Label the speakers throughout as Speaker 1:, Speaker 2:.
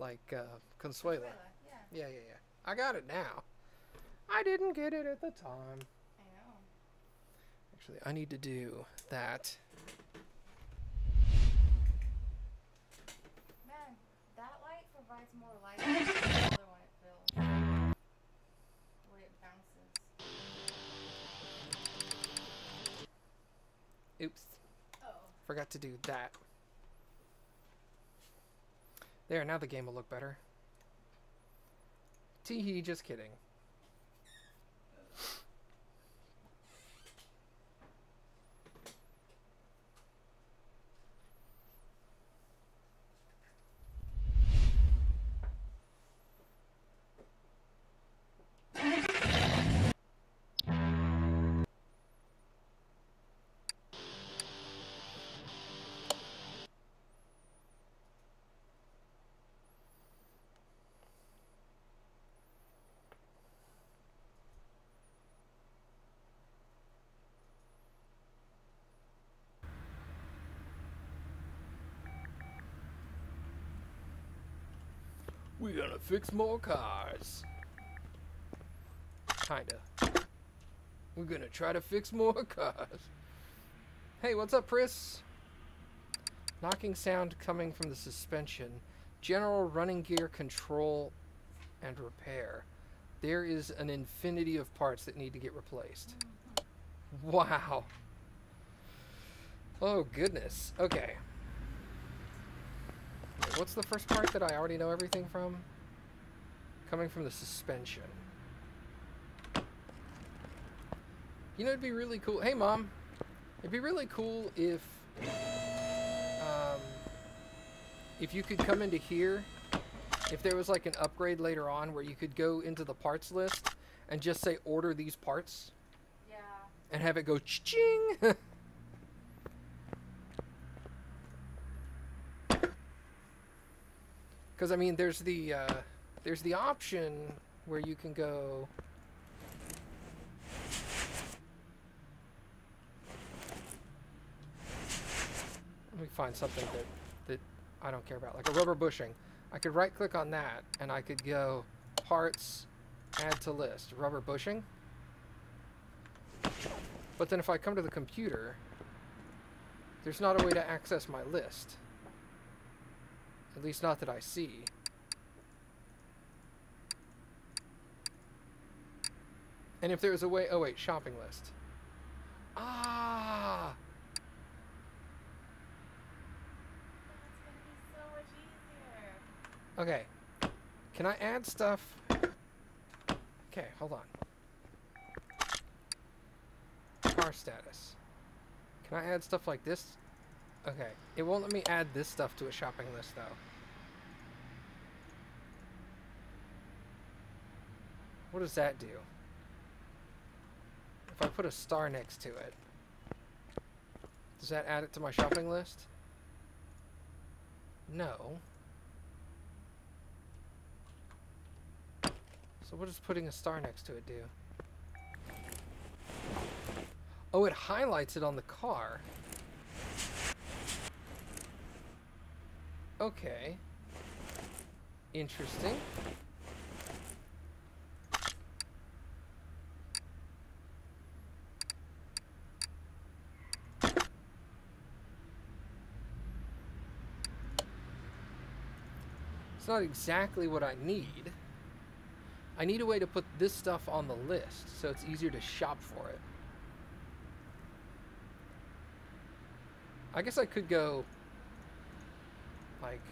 Speaker 1: Like, Consuela.
Speaker 2: Yeah.
Speaker 1: Yeah, yeah, yeah. I got it now. I didn't get it at the time.
Speaker 2: I know.
Speaker 1: Actually, I need to do that.
Speaker 2: Man, that light provides more light than the other one it fills. The way it bounces.
Speaker 1: Oops.
Speaker 2: Oh.
Speaker 1: Forgot to do that. There, now the game will look better. Tee-hee, just kidding. We're gonna fix more cars. Kinda. We're gonna try to fix more cars. Hey, what's up, Pris? Knocking sound coming from the suspension. General running gear control and repair. There is an infinity of parts that need to get replaced. Wow. Oh, goodness. Okay. What's the first part that I already know everything from? Coming from the suspension. You know, it'd be really cool. Hey, Mom. It'd be really cool if you could come into here, if there was like an upgrade later on where you could go into the parts list and just say order these parts.
Speaker 2: Yeah.
Speaker 1: And have it go ching. Because I mean, there's the option where you can go. Let me find something that I don't care about, like a rubber bushing. I could right click on that and I could go parts, add to list, rubber bushing. But then if I come to the computer, there's not a way to access my list. At least not that I see. And if there was a way... Oh, wait. Shopping list. Ah!
Speaker 2: That's gonna be so much easier.
Speaker 1: Okay. Can I add stuff? Okay, hold on. Car status. Can I add stuff like this? Okay. It won't let me add this stuff to a shopping list, though. What does that do? If I put a star next to it, does that add it to my shopping list? No. So what does putting a star next to it do? Oh, it highlights it on the car. Okay. Interesting. It's not exactly what I need. I need a way to put this stuff on the list so it's easier to shop for it. I guess I could go like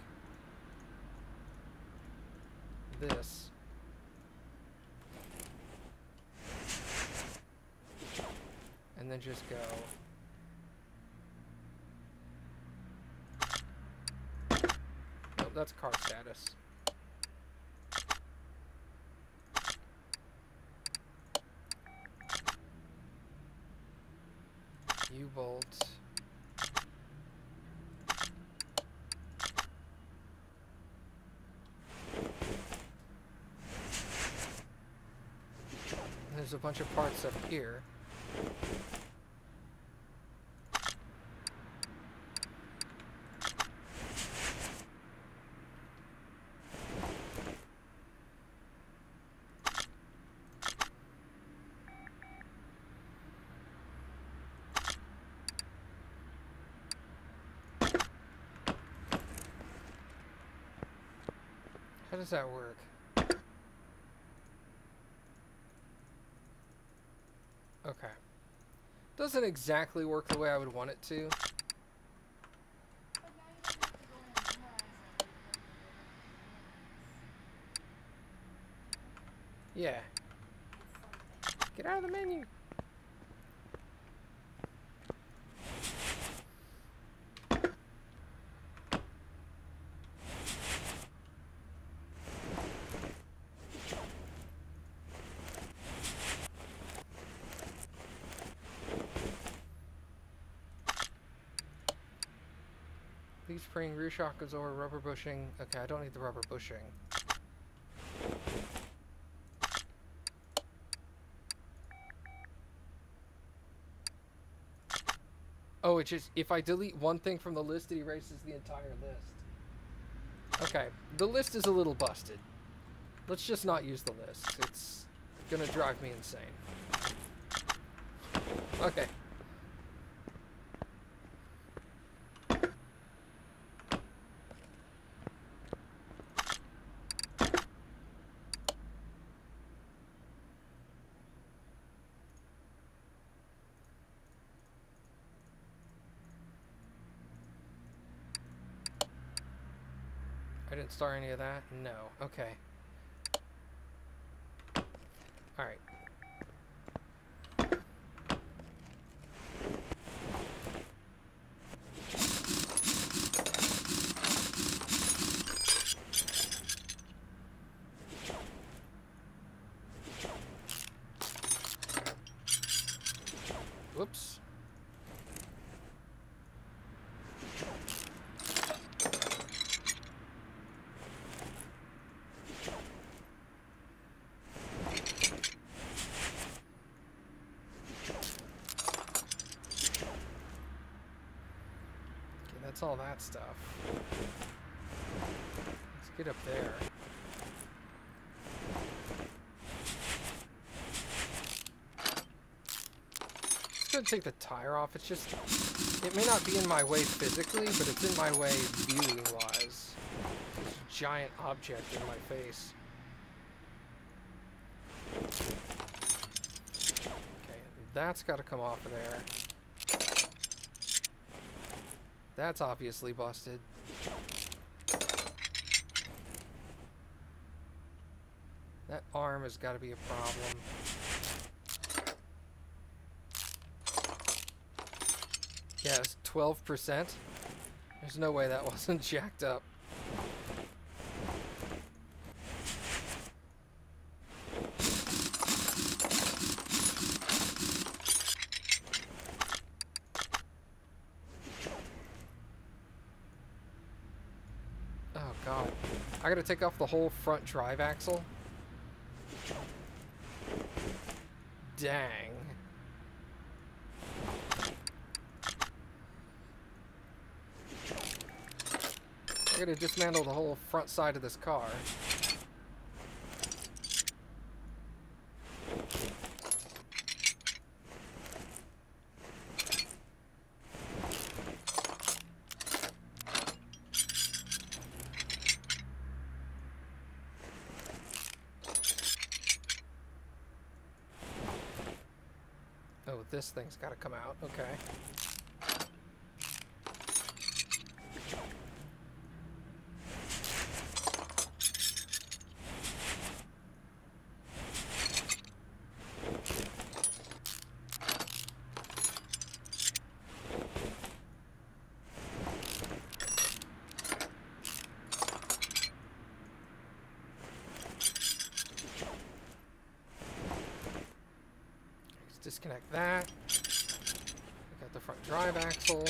Speaker 1: this. And then just go. Nope, that's car status. U-bolt. There's a bunch of parts up here. How does that work? Okay. Doesn't exactly work the way I would want it to.
Speaker 2: But now you don't have to go in and realize that
Speaker 1: Yeah.
Speaker 2: it's something.
Speaker 1: Get out of the menu. Leaf spring, rear shock absorber, rubber bushing. Okay, I don't need the rubber bushing. Oh, it just, if I delete one thing from the list, it erases the entire list. Okay, the list is a little busted. Let's just not use the list. It's gonna drive me insane. Okay. I didn't start any of that? No. Okay. Alright. Whoops. That's all that stuff. Let's get up there. Just gonna take the tire off. It's just, it may not be in my way physically, but it's in my way viewing wise. This giant object in my face. Okay, that's got to come off of there. That's obviously busted. That arm has got to be a problem. Yeah, it's 12%. There's no way that wasn't jacked up. Oh god. I gotta take off the whole front drive axle? Dang. I gotta dismantle the whole front side of this car. Oh, this thing's gotta come out. Okay. Disconnect that. I got the front drive axle.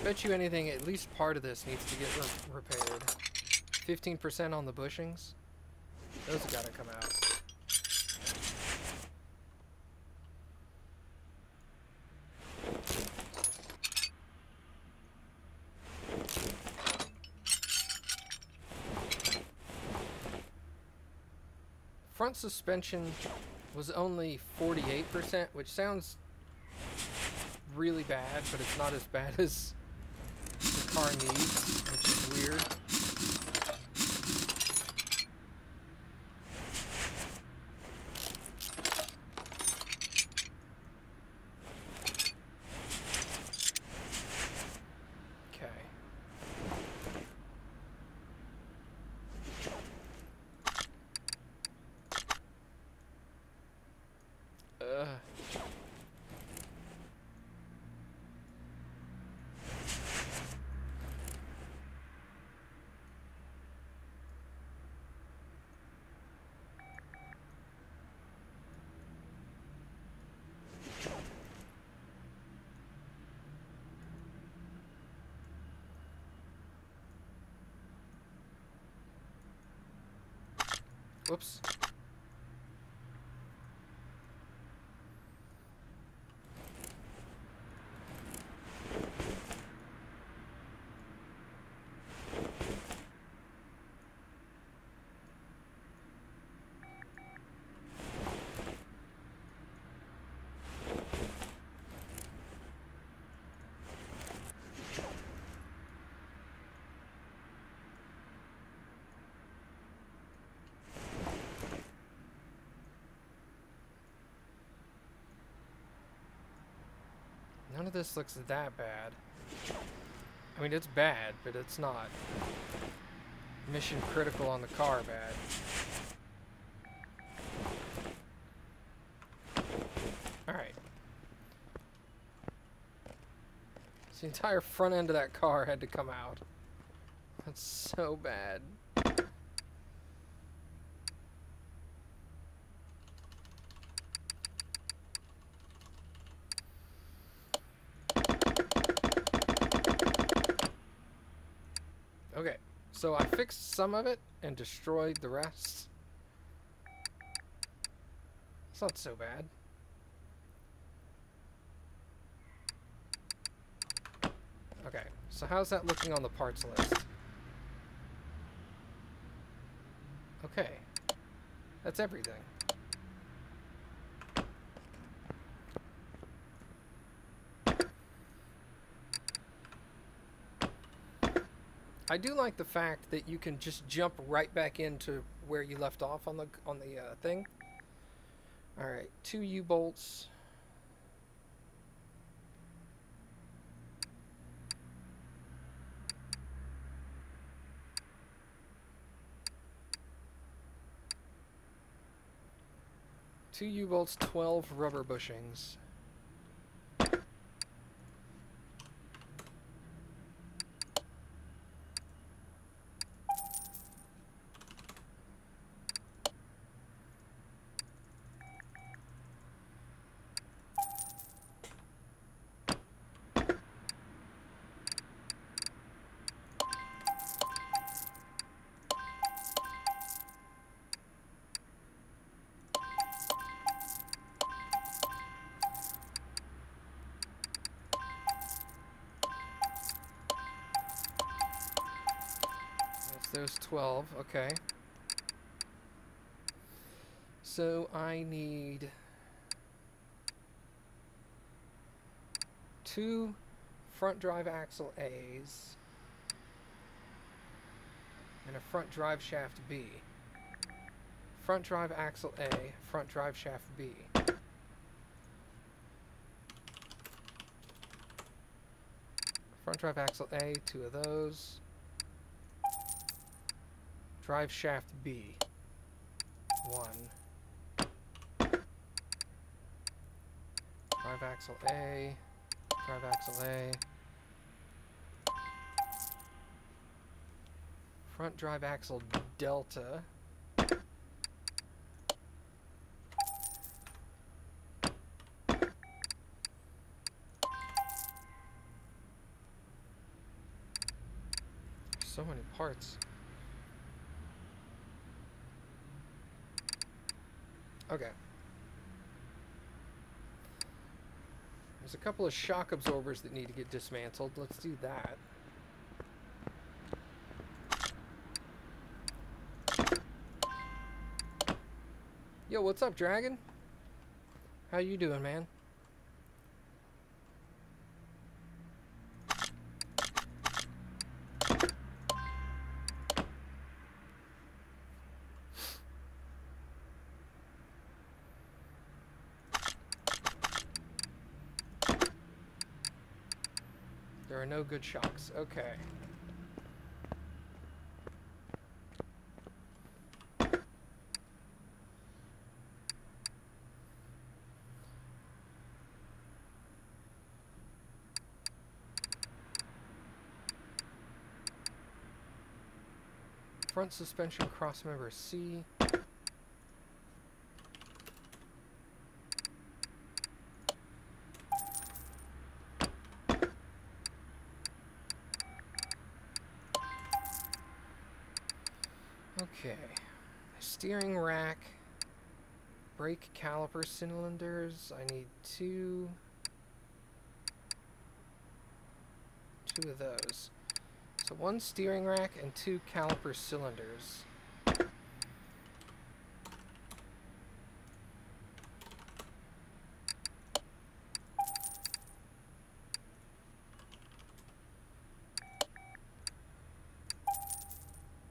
Speaker 1: Bet you anything, at least part of this needs to get repaired. 15% on the bushings. Those have got to come out. Front suspension was only 48%, which sounds really bad, but it's not as bad as the car needs, which is weird. Whoops. None of this looks that bad. I mean, it's bad, but it's not mission critical on the car bad. Alright. So the entire front end of that car had to come out. That's so bad. Okay, so I fixed some of it and destroyed the rest. It's not so bad. Okay, so how's that looking on the parts list? Okay, that's everything. I do like the fact that you can just jump right back into where you left off on the thing. All right, 2 U-bolts. Two U-bolts, 12 rubber bushings. There's 12, okay. So I need 2 front drive axle A's and a front drive shaft B. Front drive axle A, front drive shaft B. Front drive axle A, 2 of those. Drive shaft B, 1. Drive axle A, drive axle A. Front drive axle delta. So many parts. Okay. There's a couple of shock absorbers that need to get dismantled. Let's do that. Yo, what's up, Dragon? How you doing, man? There are no good shocks. Okay. Front suspension crossmember C. Okay. Steering rack. Brake caliper cylinders. I need two of those. So one steering rack and two caliper cylinders.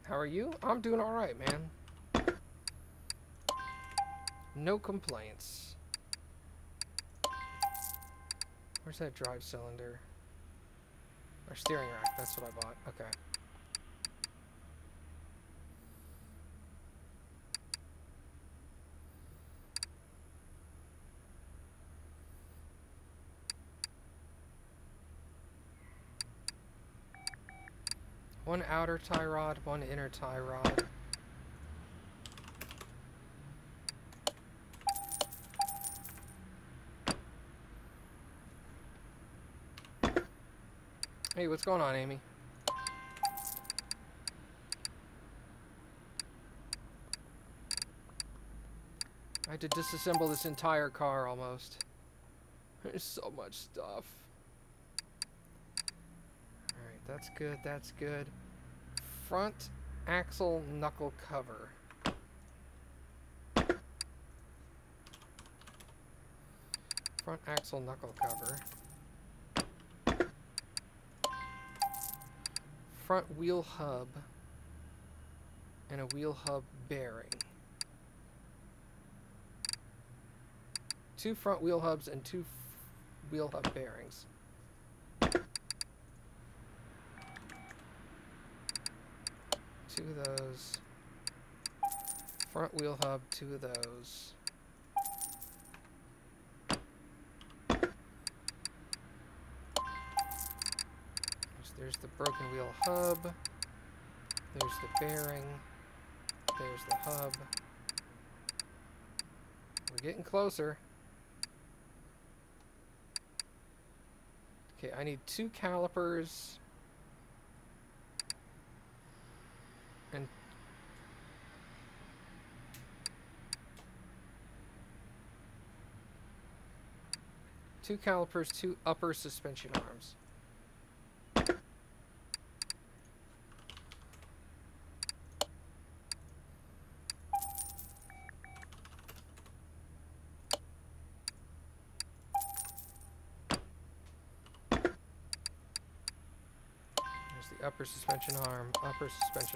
Speaker 1: How are you? I'm doing alright, man. No complaints. Where's that drive cylinder? Or steering rack, that's what I bought. Okay. One outer tie rod, one inner tie rod. Hey, what's going on, Amy? I had to disassemble this entire car almost. There's so much stuff. Alright, that's good, that's good. Front axle knuckle cover. Front axle knuckle cover. Front wheel hub. And a wheel hub bearing. Two front wheel hubs and two wheel hub bearings. Two of those. Front wheel hub, two of those. There's the broken wheel hub. There's the bearing. There's the hub. We're getting closer. Okay, I need two calipers. And two calipers, two upper suspension arms. Upper suspension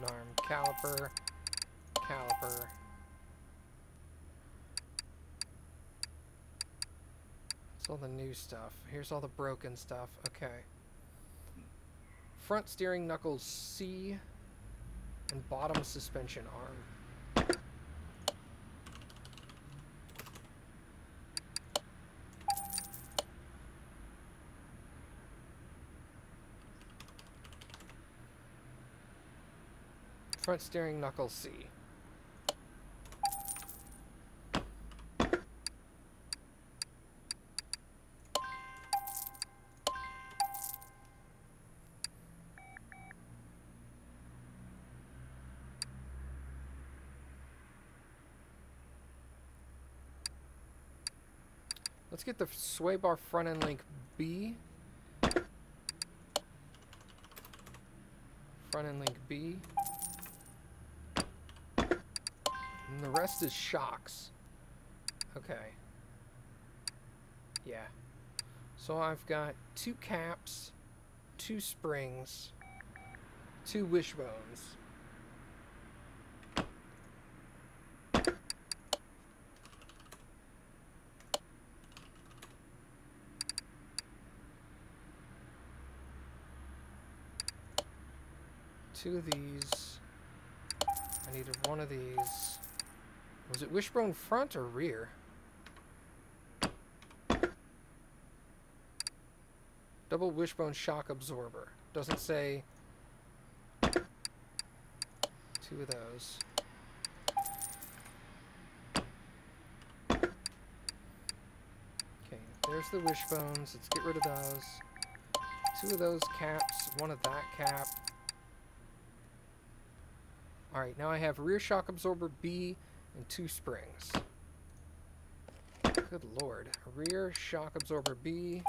Speaker 1: arm, caliper, caliper. That's all the new stuff. Here's all the broken stuff. Okay. Front steering knuckles C and bottom suspension arm. Front steering knuckle C. Let's get the sway bar front end link B. Front end link B. And the rest is shocks. Okay. Yeah. So I've got 2 caps, 2 springs, 2 wishbones. Two of these. I needed one of these. Was it wishbone front or rear? Double wishbone shock absorber. Doesn't say. 2 of those. Okay, there's the wishbones. Let's get rid of those. 2 of those caps, 1 of that cap. Alright, now I have rear shock absorber B and 2 springs. Good lord. Rear shock absorber B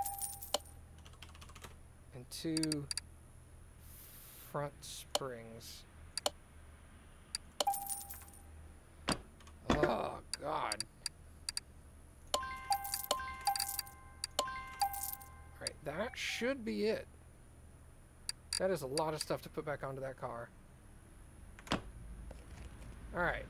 Speaker 1: and 2 front springs. Oh, God. Alright, that should be it. That is a lot of stuff to put back onto that car. Alright.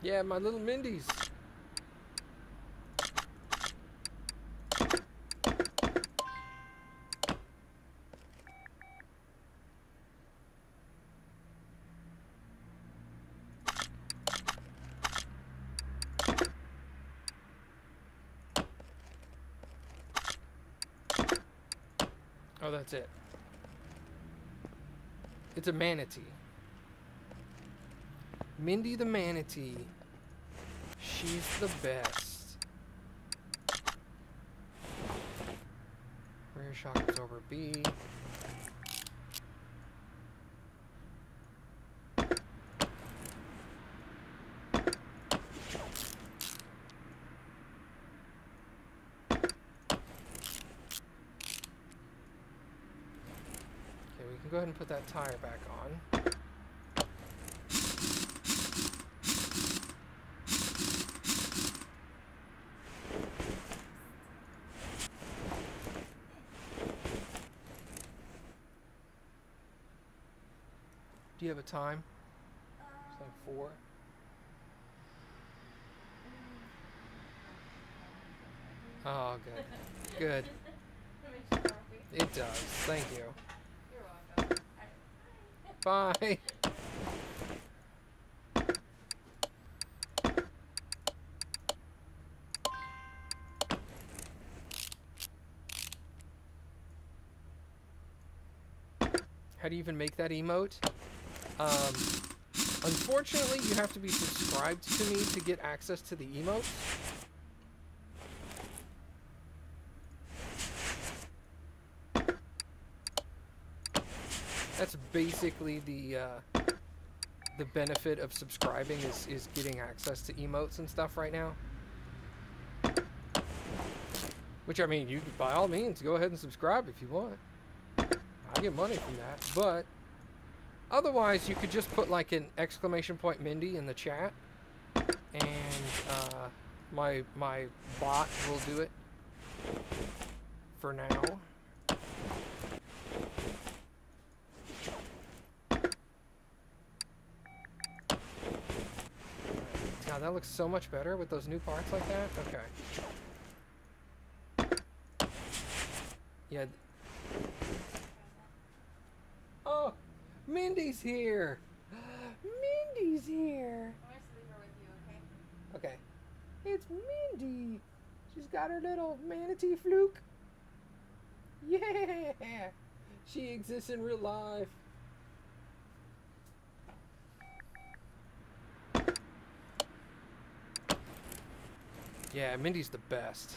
Speaker 1: Yeah, my little Mindies. Oh, that's it. It's a manatee. Mindy the manatee. She's the best. Rear shock absorber B. Go ahead and put that tire back on. Do you have a time? It's like 4. Oh, good. Good. It does. Thank you. Bye. How do you even make that emote? Unfortunately, you have to be subscribed to me to get access to the emote. That's basically the benefit of subscribing is getting access to emotes and stuff right now. Which, I mean, you by all means go ahead and subscribe if you want. I get money from that, but otherwise you could just put like an exclamation point Mindy in the chat, and my bot will do it for now. God, that looks so much better with those new parts like that. Okay. Yeah. Oh, Mindy's here. Mindy's here.
Speaker 2: I'm going to leave her with you, okay?
Speaker 1: Okay. It's Mindy. She's got her little manatee fluke. Yeah. She exists in real life. Yeah, Mindy's the best.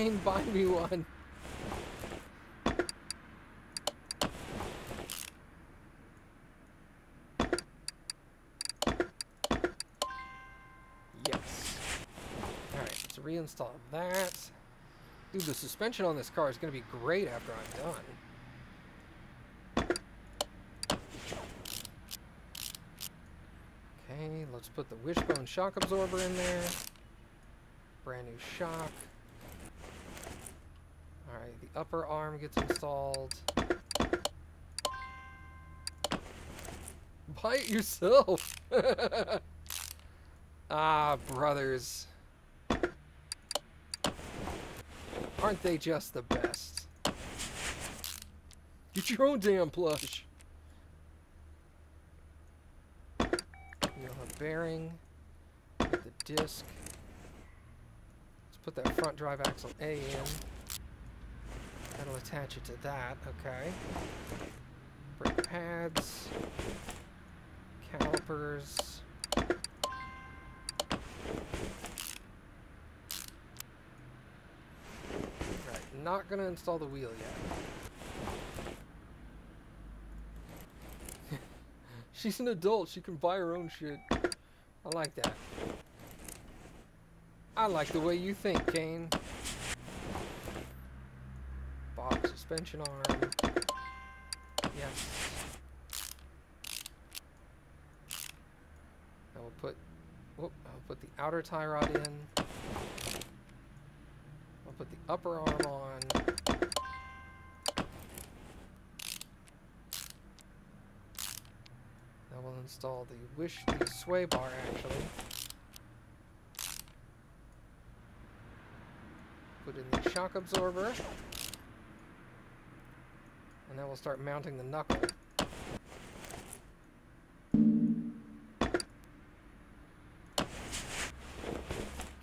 Speaker 1: Kane, buy me one. Yes. Alright, let's reinstall that. Dude, the suspension on this car is going to be great after I'm done. Okay, let's put the wishbone shock absorber in there. Brand new shock. Alright, the upper arm gets installed. Buy it yourself! Ah, brothers. Aren't they just the best? Get your own damn plush! You'll have bearing. Get the disc. Let's put that front drive axle A in. That'll attach it to that, okay. Brake pads. Calipers. Right, not gonna install the wheel yet. She's an adult, she can buy her own shit. I like that. I like the way you think, Kane. Bob suspension arm. Yes. Now we'll put, whoop, I'll put the outer tie rod in. I'll put the upper arm on. Now we'll install the sway bar actually. Put in the shock absorber. And then we'll start mounting the knuckle.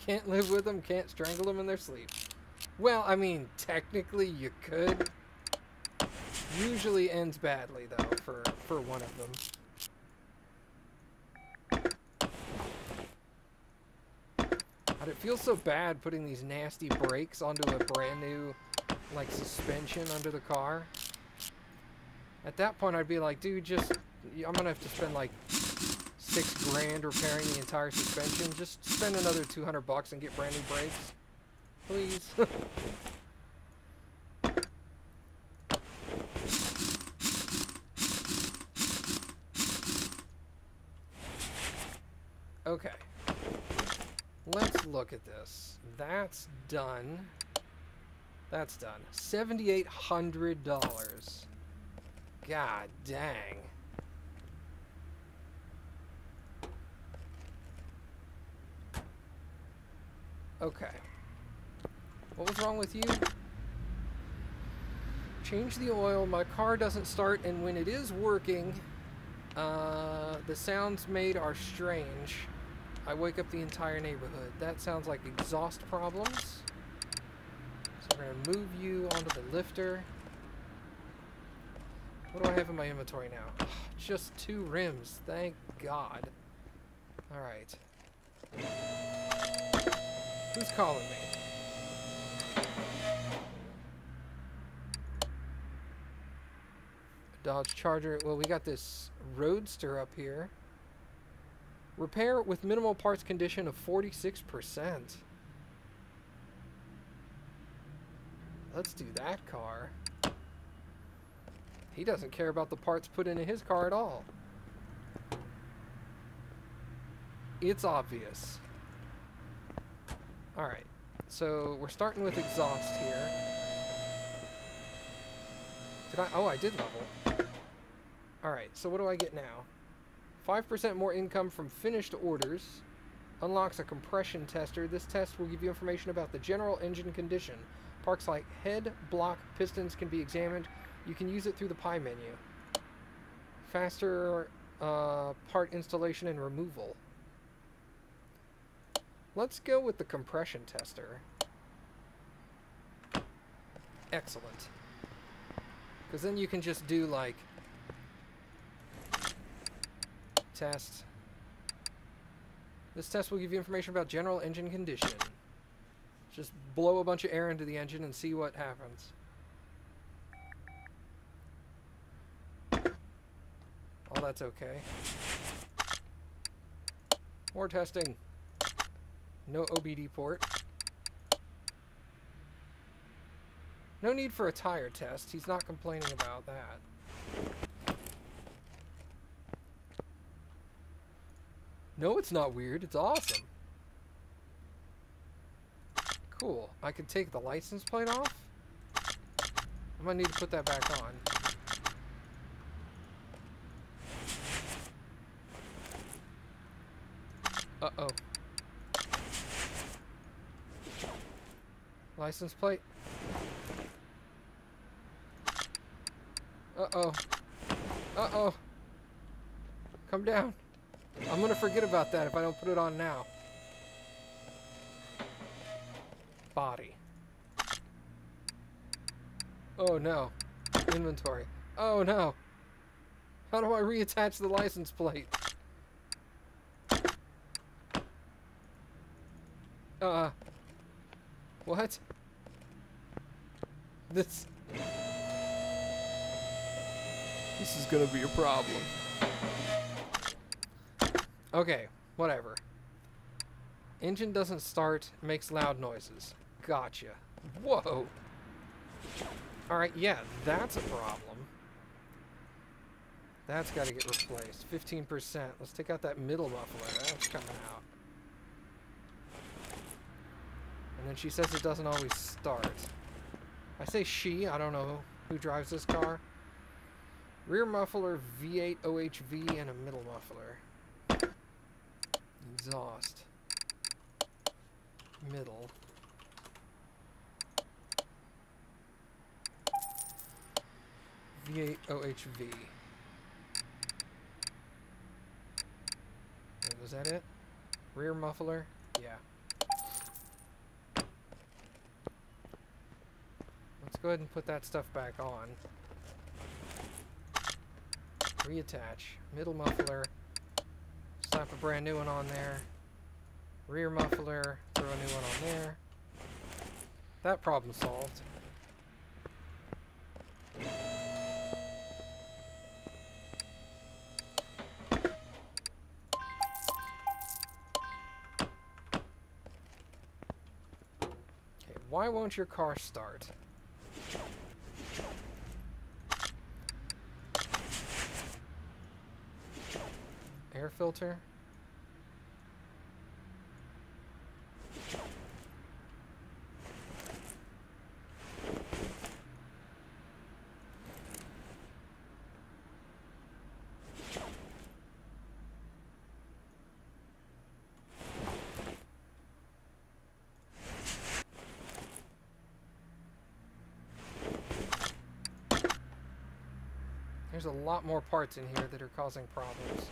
Speaker 1: Can't live with them, can't strangle them in their sleep. Well, I mean, technically you could. Usually ends badly, though, for one of them. God, it feels so bad putting these nasty brakes onto a brand new, like, suspension under the car. At that point, I'd be like, dude, just, I'm gonna have to spend like $6 grand repairing the entire suspension. Just spend another $200 and get brand new brakes, please. Okay, let's look at this. That's done. That's done. $7,800. God dang. Okay. What was wrong with you? Change the oil. My car doesn't start, and when it is working, the sounds made are strange. I wake up the entire neighborhood. That sounds like exhaust problems. So we're going to move you onto the lifter. What do I have in my inventory now? Just 2 rims. Thank God. Alright. Who's calling me? Dodge Charger. Well, we got this Roadster up here. Repair with minimal parts condition of 46%. Let's do that car. He doesn't care about the parts put into his car at all. It's obvious. Alright, so we're starting with exhaust here. Did I? Oh, I did level. Alright, so what do I get now? 5% more income from finished orders. Unlocks a compression tester. This test will give you information about the general engine condition. Parts like head, block, pistons can be examined. You can use it through the pie menu. Faster part installation and removal. Let's go with the compression tester. Excellent. Because then you can just do like test. This test will give you information about general engine condition. Just blow a bunch of air into the engine and see what happens. Oh, that's okay. More testing. No OBD port. No need for a tire test. He's not complaining about that. No, it's not weird. It's awesome. Cool. I could take the license plate off. I'm gonna need to put that back on. Uh-oh. License plate. Uh-oh. Uh-oh. Come down. I'm gonna forget about that if I don't put it on now. Body. Oh no. Inventory. Oh no. How do I reattach the license plate? What? This is gonna be a problem. Okay, whatever. Engine doesn't start, makes loud noises. Gotcha. Whoa. Alright, yeah, that's a problem. That's gotta get replaced. 15%. Let's take out that middle muffler. That's coming out. And then she says it doesn't always start. I say she, I don't know who drives this car. Rear muffler, V8 OHV, and a middle muffler. Exhaust. Middle. V8 OHV. Wait, was that it? Rear muffler? Yeah. Let's go ahead and put that stuff back on. Reattach. Middle muffler. Slap a brand new one on there. Rear muffler. Throw a new one on there. That problem solved. Okay, why won't your car start? Air filter. There's a lot more parts in here that are causing problems.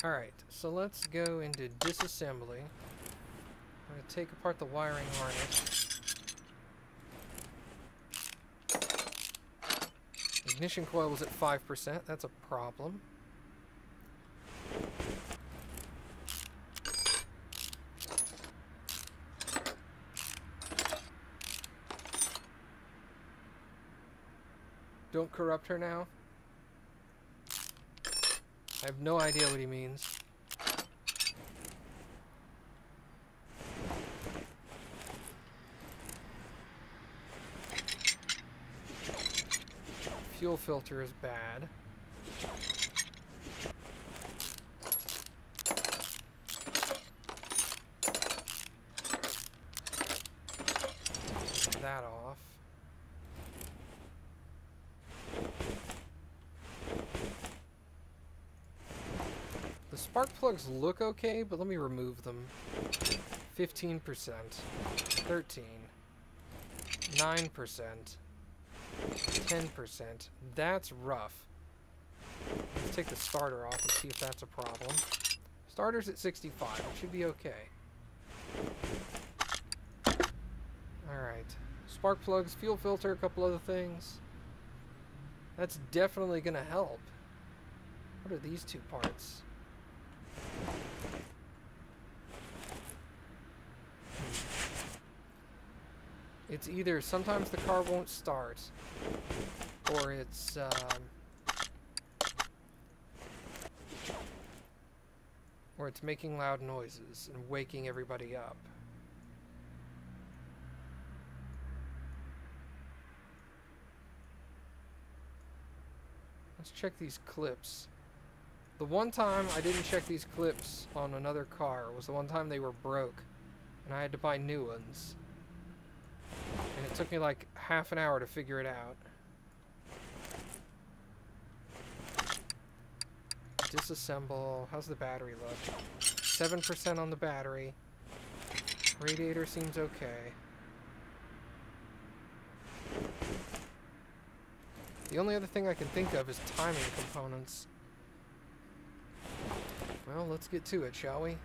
Speaker 1: Alright, so let's go into disassembly. I'm going to take apart the wiring harness. Ignition coil was at 5%. That's a problem. Don't corrupt her now. I have no idea what he means. Fuel filter is bad. Take that off. The spark plugs look okay, but let me remove them. 15%, 13, 9%, 10%. That's rough. Let's take the starter off and see if that's a problem. Starter's at 65. It should be okay. Alright. Spark plugs, fuel filter, a couple other things. That's definitely going to help. What are these two parts? It's either sometimes the car won't start, or it's making loud noises and waking everybody up. Let's check these clips. The one time I didn't check these clips on another car was the one time they were broke, and I had to buy new ones. And it took me like half an hour to figure it out. Disassemble. How's the battery look? 7% on the battery. Radiator seems okay. The only other thing I can think of is timing components. Well, let's get to it, shall we?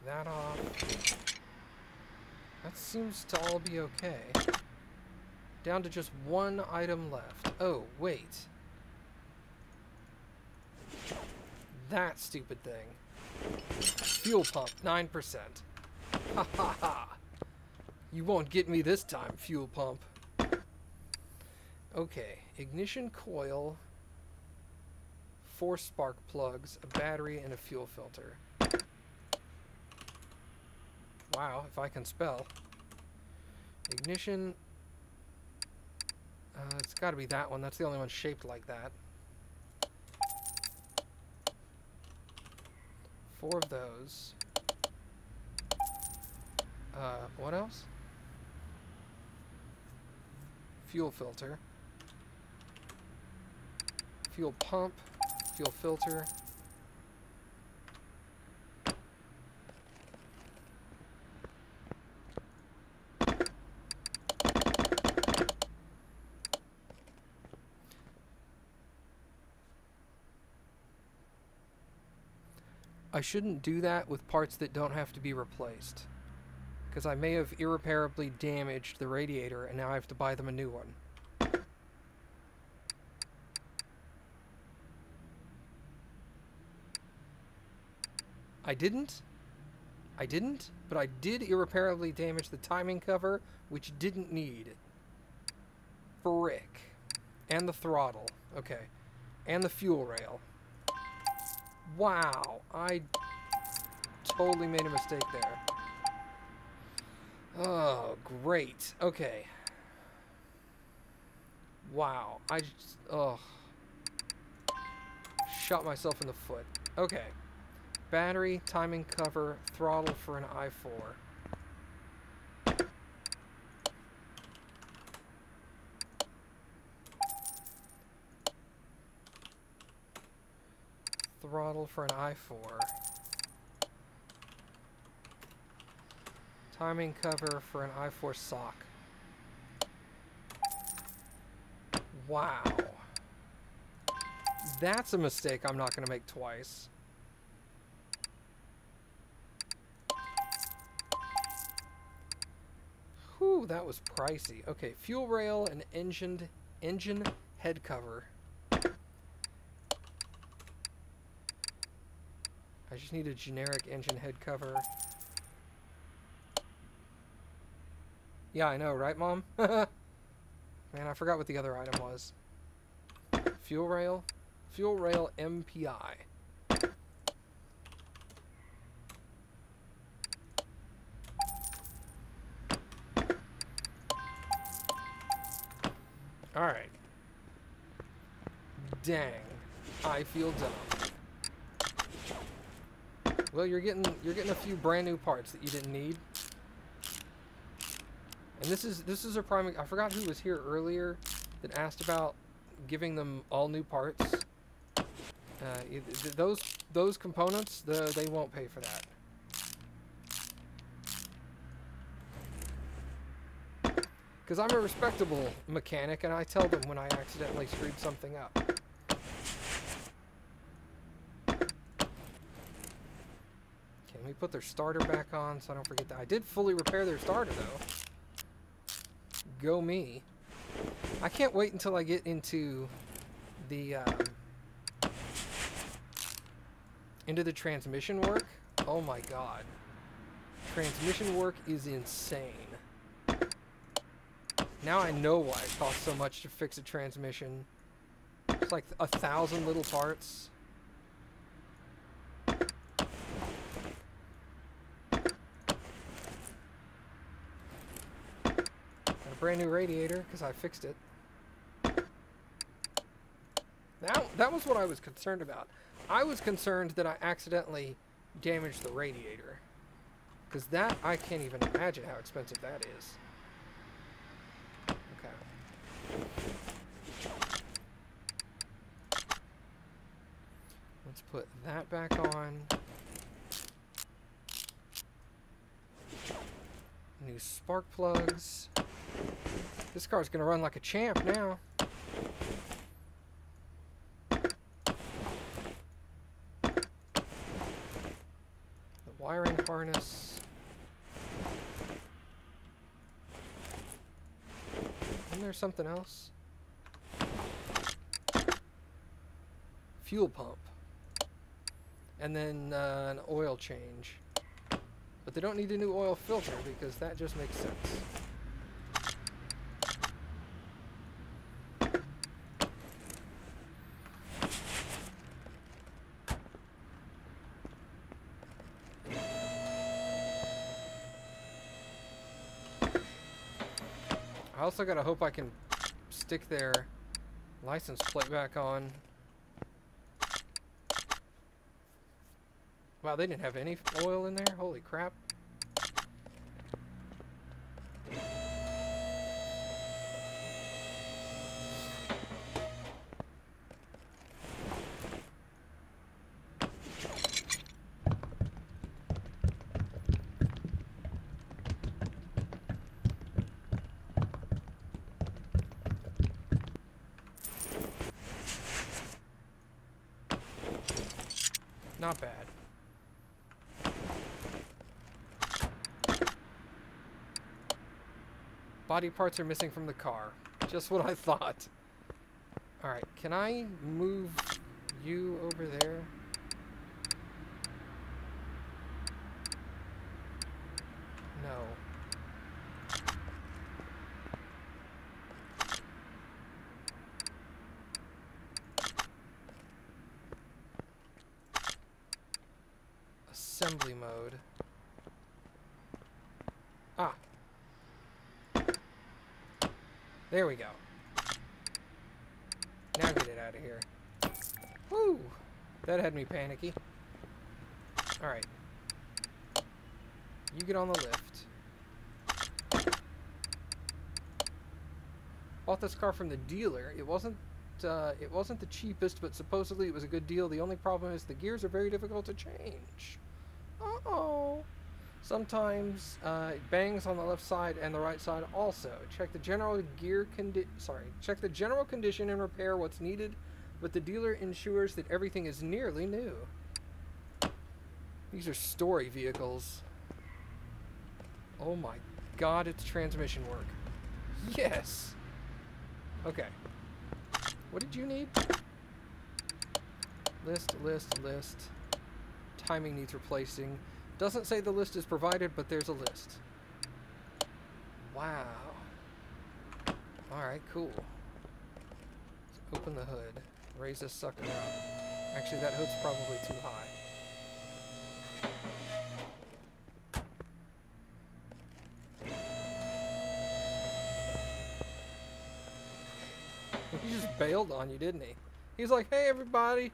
Speaker 1: That off. That seems to all be okay. Down to just one item left. Oh, wait. That stupid thing. Fuel pump, 9%. Ha ha ha. You won't get me this time, fuel pump. Okay, ignition coil, 4 spark plugs, a battery, and a fuel filter. Wow, if I can spell. Ignition. It's got to be that one. That's the only one shaped like that. 4 of those. What else? Fuel filter. Fuel pump. Fuel filter. I shouldn't do that with parts that don't have to be replaced, because I may have irreparably damaged the radiator and now I have to buy them a new one. I didn't, but I did irreparably damage the timing cover, which didn't need. Frick. And the throttle. Okay. And the fuel rail. Wow, I totally made a mistake there. Oh, great. Okay. Wow, I just, shot myself in the foot. Okay. Battery, timing cover, throttle for an i4. Throttle for an i4. Timing cover for an i4 sock. Wow. That's a mistake I'm not going to make twice. Whew, that was pricey. Okay, fuel rail and engine head cover. I just need a generic engine head cover. Yeah, I know, right, Mom? Man, I forgot what the other item was. Fuel rail MPI. Alright. Dang. I feel dumb. Well, you're getting a few brand new parts that you didn't need. And this is a prime. I forgot who was here earlier that asked about giving them all new parts. Those components, they won't pay for that. Because I'm a respectable mechanic, and I tell them when I accidentally screwed something up. Okay, let me put their starter back on so I don't forget that. I did fully repair their starter, though. Go me. I can't wait until I get into the transmission work. Oh my god. Transmission work is insane. Now I know why it costs so much to fix a transmission. It's like 1,000 little parts. Got a brand new radiator because I fixed it. That was what I was concerned about. I was concerned that I accidentally damaged the radiator. Because that, I can't even imagine how expensive that is. Let's put that back on. New spark plugs. This car's gonna run like a champ now. The wiring harness. Isn't there something else? Fuel pump. And then an oil change. But they don't need a new oil filter because that just makes sense. I also gotta hope I can stick their license plate back on. Wow, they didn't have any oil in there? Holy crap. Not bad. Body parts are missing from the car. Just what I thought. Alright, can I move you over there? No. Assembly mode. Ah. There we go. Now get it out of here. Woo! That had me panicky. Alright. You get on the lift. Bought this car from the dealer. It wasn't the cheapest, but supposedly it was a good deal. The only problem is the gears are very difficult to change. Uh-oh. Sometimes it bangs on the left side and the right side also. Check the general check the general condition and repair what's needed, but the dealer ensures that everything is nearly new. These are story vehicles. Oh my god, it's transmission work. Yes! Okay. What did you need? List. Timing needs replacing. Doesn't say the list is provided, but there's a list. Wow. Alright, cool. Let's open the hood. Raise this sucker up. Actually, that hood's probably too high. He just bailed on you, didn't he? He's like, hey everybody,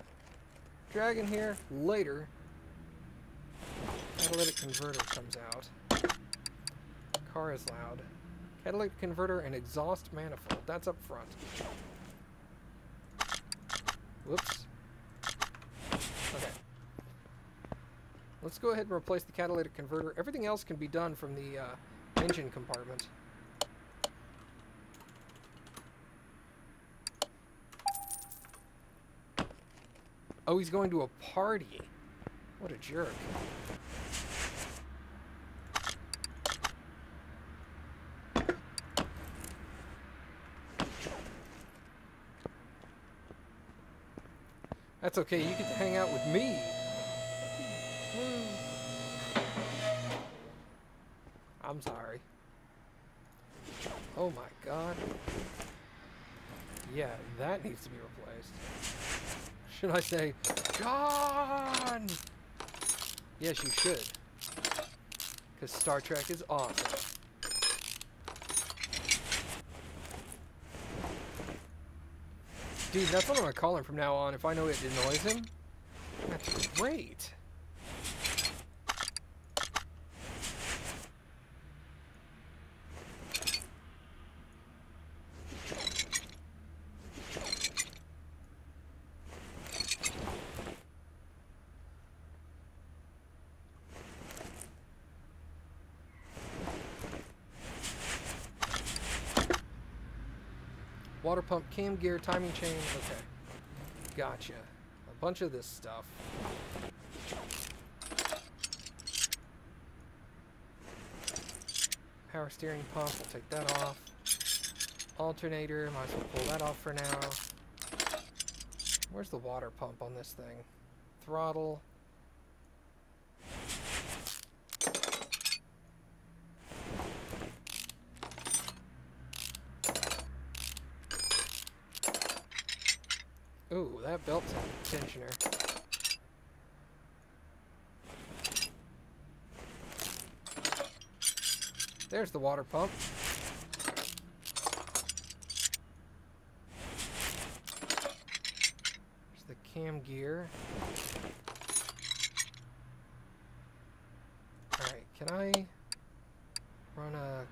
Speaker 1: Dragon here, later. Catalytic converter comes out. Car is loud. Catalytic converter and exhaust manifold. That's up front. Whoops. Let's go ahead and replace the catalytic converter. Everything else can be done from the engine compartment. Oh, he's going to a party. What a jerk. That's okay, you get to hang out with me. I'm sorry. Oh my god. Yeah, that needs to be replaced. Should I say, John? Yes, you should. Because Star Trek is awesome. Dude, that's what I'm going to call him from now on if I know it annoys him. That's great. Water pump, cam gear, timing chain. Okay. Gotcha. A bunch of this stuff. Power steering pump, we'll take that off. Alternator, might as well pull that off for now. Where's the water pump on this thing? Throttle. Ooh, that belt's a tensioner. There's the water pump. There's the cam gear. Alright, can I run a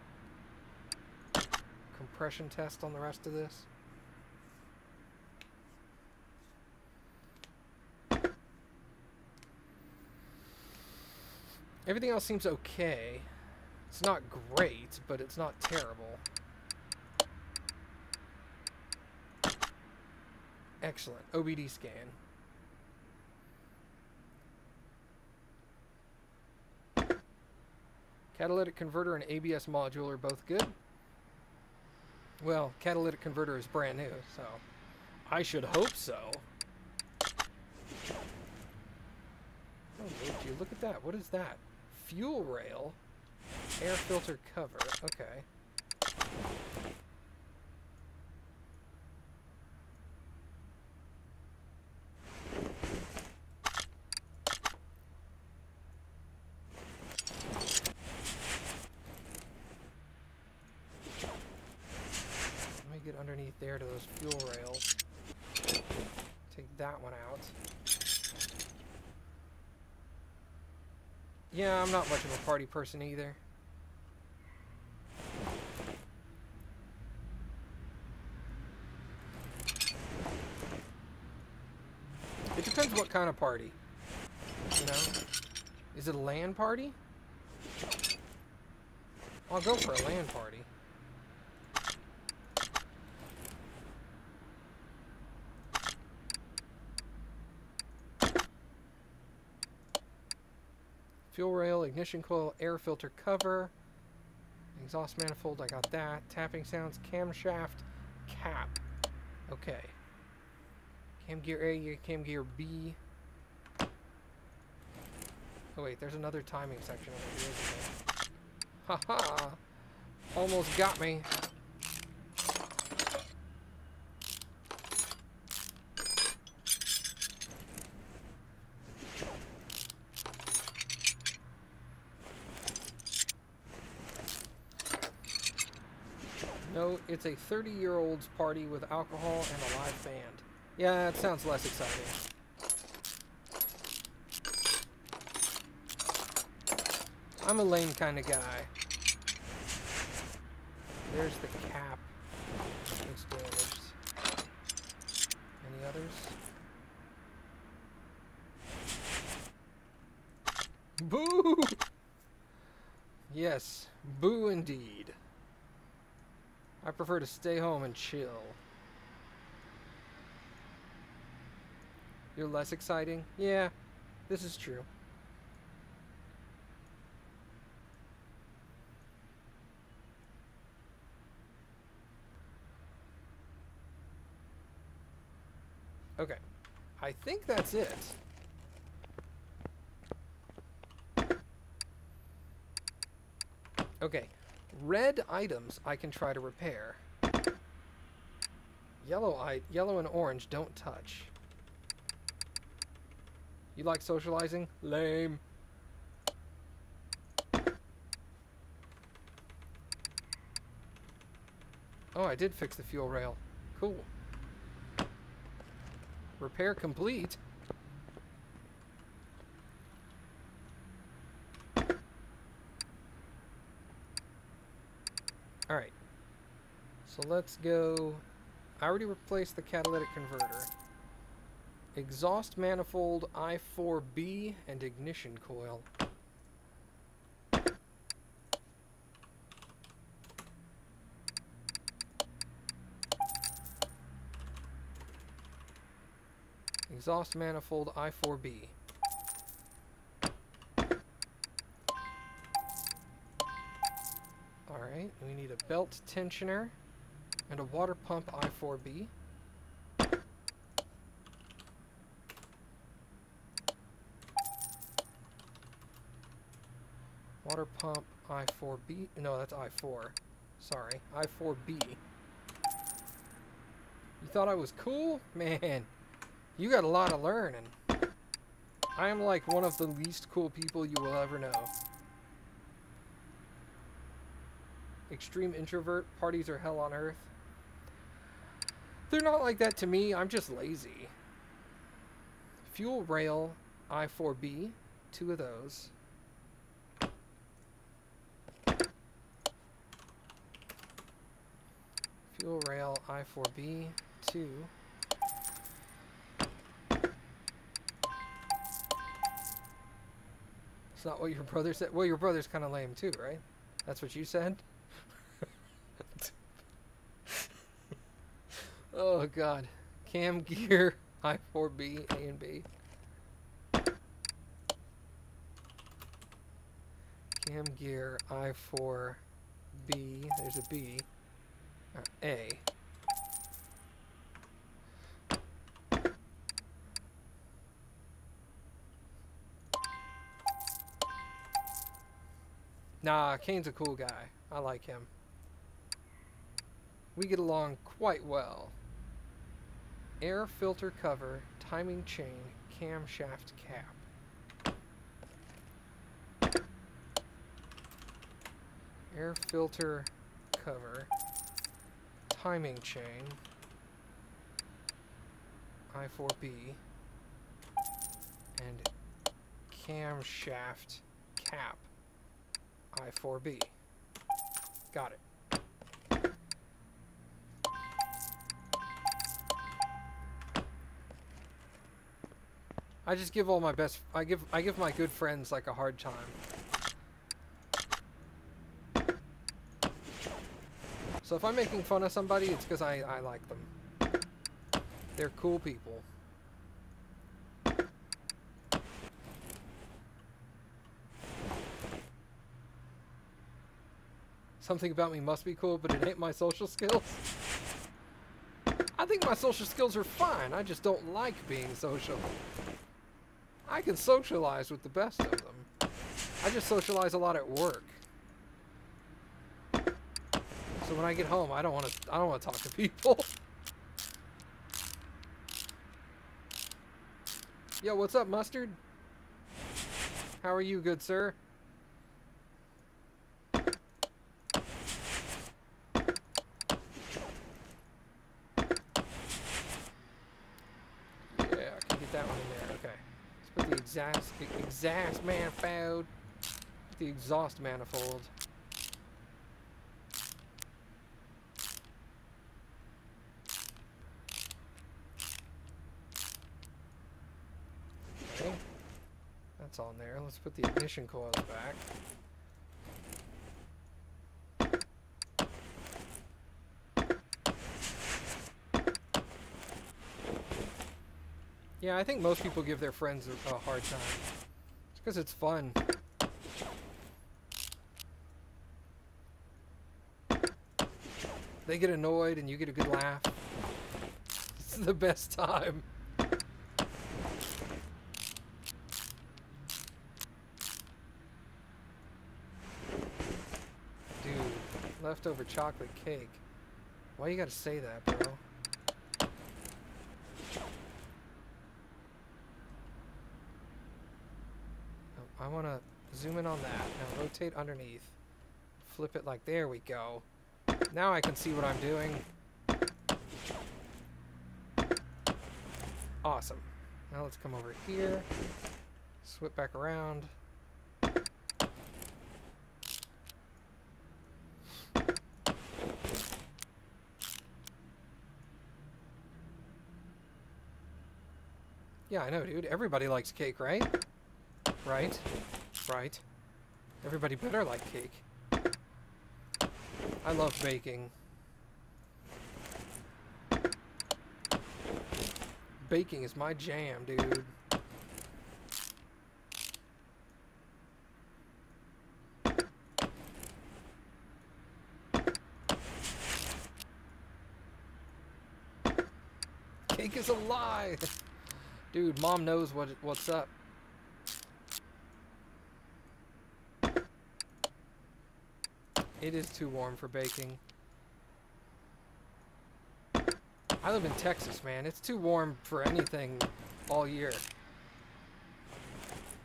Speaker 1: compression test on the rest of this? Everything else seems okay. It's not great, but it's not terrible. Excellent. OBD scan. Catalytic converter and ABS module are both good. Well, catalytic converter is brand new, so I should hope so. Oh, would you look at that? What is that? Fuel rail, air filter cover. Okay. Let me get underneath there to those fuel rails. Take that one out. Yeah, I'm not much of a party person either. It depends what kind of party. You know? Is it a LAN party? I'll go for a LAN party. Fuel rail, ignition coil, air filter cover, exhaust manifold, I got that. Tapping sounds, camshaft, cap. Okay. Cam gear A, cam gear B. Oh wait, there's another timing section over here, isn't there? Haha! Almost got me. No, it's a 30-year-old's party with alcohol and a live band. Yeah, it sounds less exciting. I'm a lame kind of guy. There's the cap. Looks damaged. Any others? Boo! Yes, boo indeed. I prefer to stay home and chill. You're less exciting? Yeah, this is true. Okay, I think that's it. Okay, red items I can try to repair. Yellow and orange don't touch. You like socializing? Lame. Oh, I did fix the fuel rail. Cool. Repair complete. Alright. So let's go... I already replaced the catalytic converter. Exhaust manifold I4B and ignition coil. Exhaust manifold I4B. Alright, we need a belt tensioner and a water pump I4B. Water pump I4B. No, that's I4. Sorry, I4B. You thought I was cool? Man, you got a lot of learning. I am like one of the least cool people you will ever know. Extreme introvert, parties are hell on earth. They're not like that to me, I'm just lazy. Fuel rail I4B, 2 of those. Fuel rail I4B, 2. It's not what your brother said. Well, your brother's kind of lame too, right? That's what you said? Oh, God. Cam gear I4B, A and B. Cam gear I4B. There's a B. A. Nah, Kane's a cool guy. I like him. We get along quite well. Air filter cover, timing chain, camshaft cap. Air filter cover, timing chain, I4B, and camshaft cap, I4B. Got it. I just give all my best. I give my good friends like a hard time. So if I'm making fun of somebody, it's because I like them. They're cool people. Something about me must be cool, but it ain't my social skills. I think my social skills are fine. I just don't like being social. I can socialize with the best of them. I just socialize a lot at work. So when I get home, I don't want to talk to people. Yo, what's up, Mustard? How are you, good sir? Exhaust manifold. The exhaust manifold. Okay. That's on there. Let's put the ignition coils back. Yeah, I think most people give their friends a hard time. It's because it's fun. They get annoyed and you get a good laugh. It's the best time. Dude, leftover chocolate cake. Why you gotta say that, bro? I want to zoom in on that. Now rotate underneath. Flip it like, there we go. Now I can see what I'm doing. Awesome. Now let's come over here. Swip back around. Yeah, I know, dude. Everybody likes cake, right? Right? Right. Everybody better like cake. I love baking. Baking is my jam, dude. Cake is a lie! Dude, Mom knows what's up. It is too warm for baking. I live in Texas, man. It's too warm for anything all year.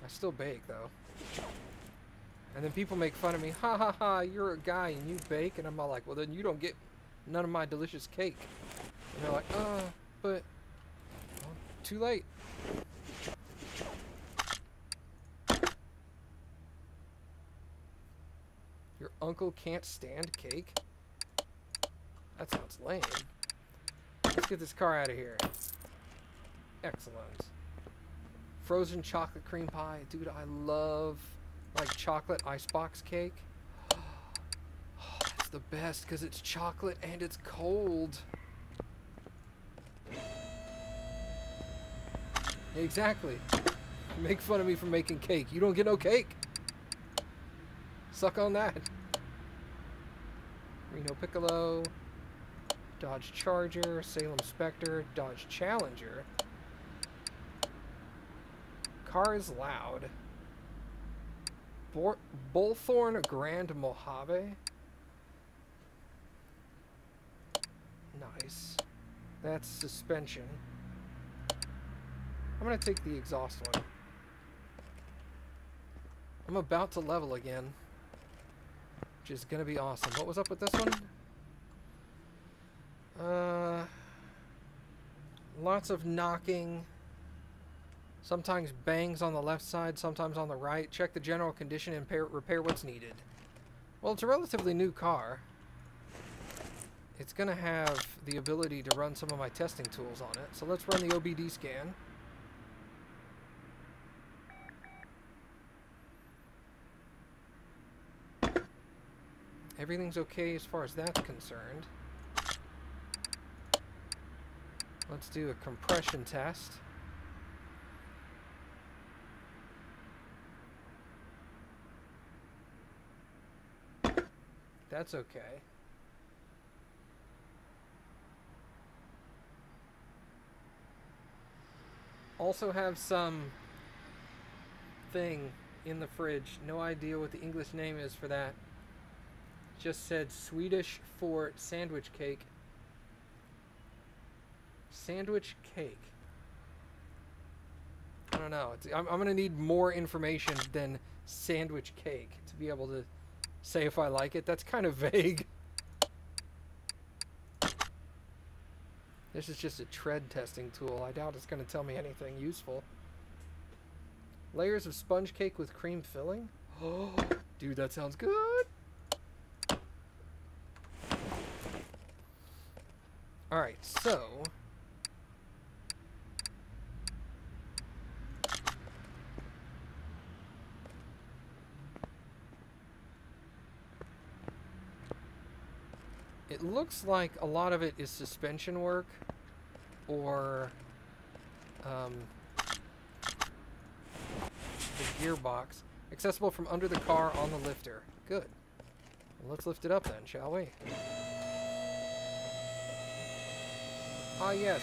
Speaker 1: I still bake, though. And then people make fun of me. Ha ha ha, you're a guy and you bake. And I'm all like, well, then you don't get none of my delicious cake. And they're like, but... well, too late. Your uncle can't stand cake? That sounds lame. Let's get this car out of here. Excellent. Frozen chocolate cream pie. Dude, I love, like, chocolate icebox cake. Oh, that's the best because it's chocolate and it's cold. Exactly. Make fun of me for making cake. You don't get no cake. Suck on that. Reno Piccolo, Dodge Charger, Salem Spectre, Dodge Challenger. Car is loud. Bullthorn Grand Mojave. Nice. That's suspension. I'm gonna take the exhaust one. I'm about to level again, which is gonna be awesome. What was up with this one? Lots of knocking. Sometimes bangs on the left side, sometimes on the right. Check the general condition and repair what's needed. Well, it's a relatively new car. It's gonna have the ability to run some of my testing tools on it. So let's run the OBD scan. Everything's okay as far as that's concerned. Let's do a compression test. That's okay. Also have some thing in the fridge. No idea what the English name is for that. Just said Swedish for sandwich cake. Sandwich cake. I don't know. I'm going to need more information than sandwich cake to be able to say if I like it. That's kind of vague. This is just a tread testing tool. I doubt it's going to tell me anything useful. Layers of sponge cake with cream filling? Oh, dude, that sounds good. Alright, so... It looks like a lot of it is suspension work or the gearbox. Accessible from under the car on the lifter. Good. Well, let's lift it up then, shall we? Ah, yes.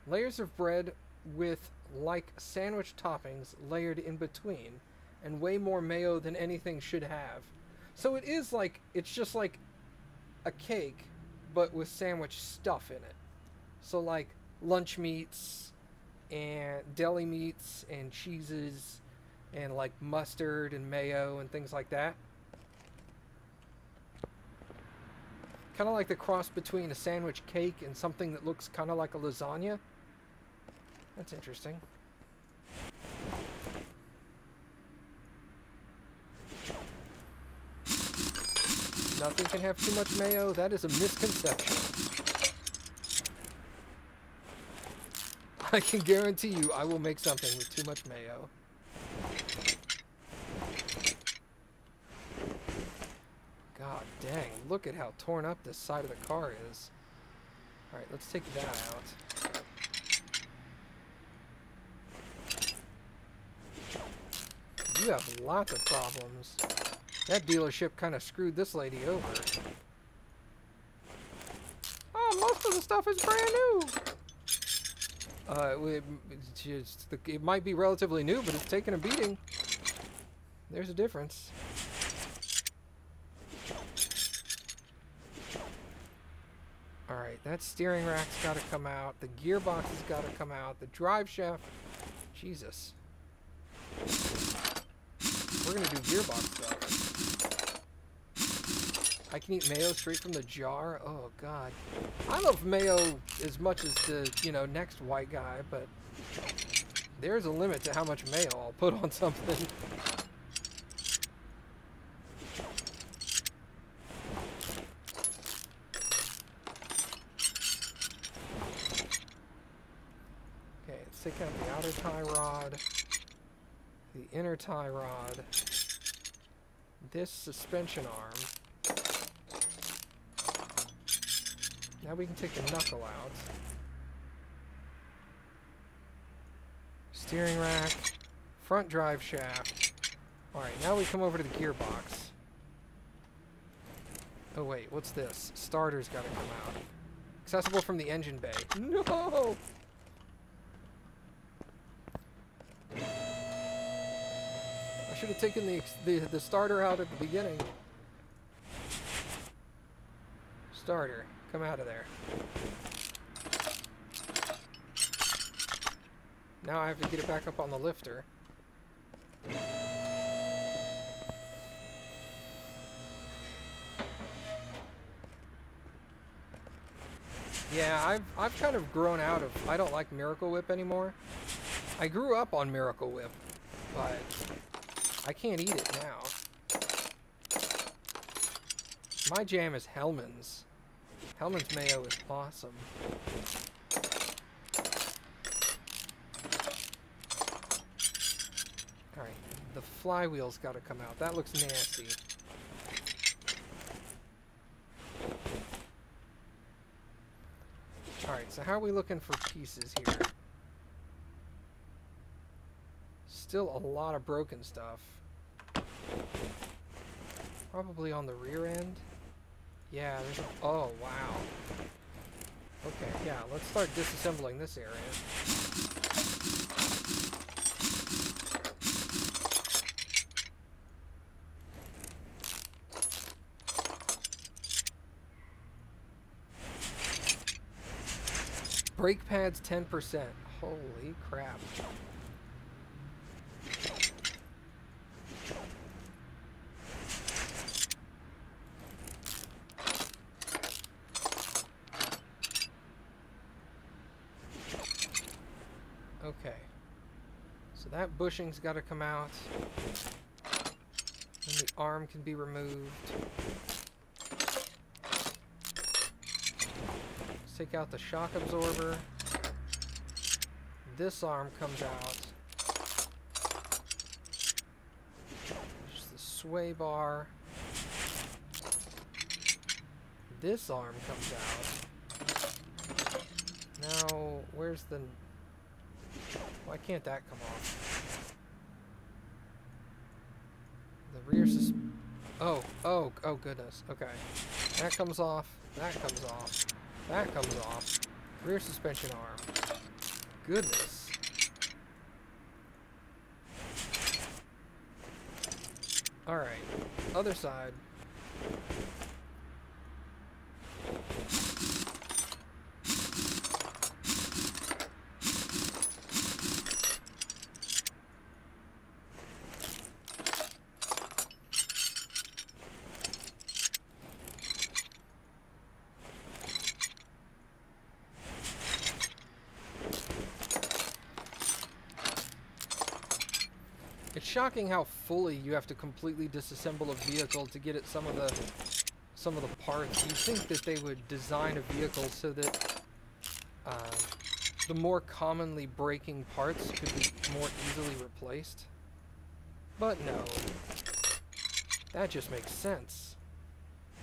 Speaker 1: Layers of bread with, like, sandwich toppings layered in between, and way more mayo than anything should have. So it is like, it's just like a cake, but with sandwich stuff in it. So like lunch meats and deli meats and cheeses and like mustard and mayo and things like that. Kind of like the cross between a sandwich cake and something that looks kind of like a lasagna. That's interesting. Nothing can have too much mayo. That is a misconception. I can guarantee you I will make something with too much mayo. God dang, look at how torn up this side of the car is. Alright, let's take that out. You have lots of problems. That dealership kind of screwed this lady over. Oh, most of the stuff is brand new! It might be relatively new, but it's taken a beating. There's a difference. Alright, that steering rack's got to come out. The gearbox has got to come out. The drive shaft. Jesus. We're going to do gearbox stuff. I can eat mayo straight from the jar. Oh, God. I love mayo as much as the, next white guy, but there's a limit to how much mayo I'll put on something. Okay, let's take out the outer tie rod, the inner tie rod, this suspension arm. Now we can take the knuckle out. Steering rack, front drive shaft. Alright, now we come over to the gearbox. Oh wait, what's this? Starter's gotta come out. Accessible from the engine bay. No! I should have taken the starter out at the beginning. Starter. Come out of there. Now I have to get it back up on the lifter. Yeah, I've kind of grown out of... I don't like Miracle Whip anymore. I grew up on Miracle Whip, but I can't eat it now. My jam is Hellman's. Hellman's mayo is awesome. Alright, the flywheel's got to come out. That looks nasty. Alright, so how are we looking for pieces here? Still a lot of broken stuff. Probably on the rear end. Yeah, there's a... Oh, wow. Okay, yeah, let's start disassembling this area. Brake pads 10%. Holy crap. Okay, so that bushing's got to come out, and the arm can be removed. Let's take out the shock absorber. This arm comes out. sway bar. This arm comes out. Now, where's the... Why can't that come off? The rear oh goodness. Okay. That comes off. That comes off. That comes off. Rear suspension arm. Goodness. Alright. Other side. It's shocking how fully you have to completely disassemble a vehicle to get at some of the parts. You'd think that they would design a vehicle so that the more commonly breaking parts could be more easily replaced. But no. That just makes sense. We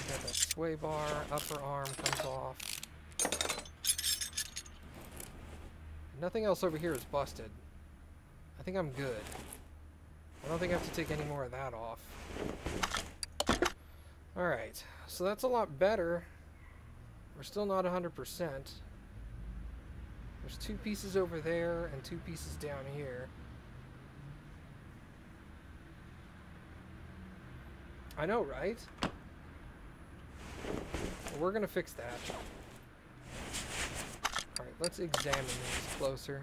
Speaker 1: got that sway bar, upper arm comes off. Nothing else over here is busted. I think I'm good. I don't think I have to take any more of that off. Alright, so that's a lot better. We're still not 100%. There's 2 pieces over there and 2 pieces down here. I know, right? Well, we're gonna fix that. Alright, let's examine these closer.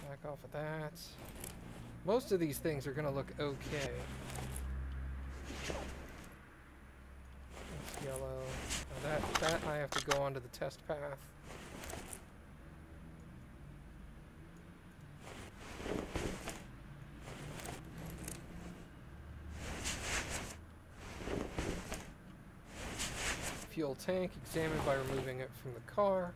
Speaker 1: Back off of that. Most of these things are gonna look okay. That's yellow. Now that I have to go onto the test path. Fuel tank examined by removing it from the car.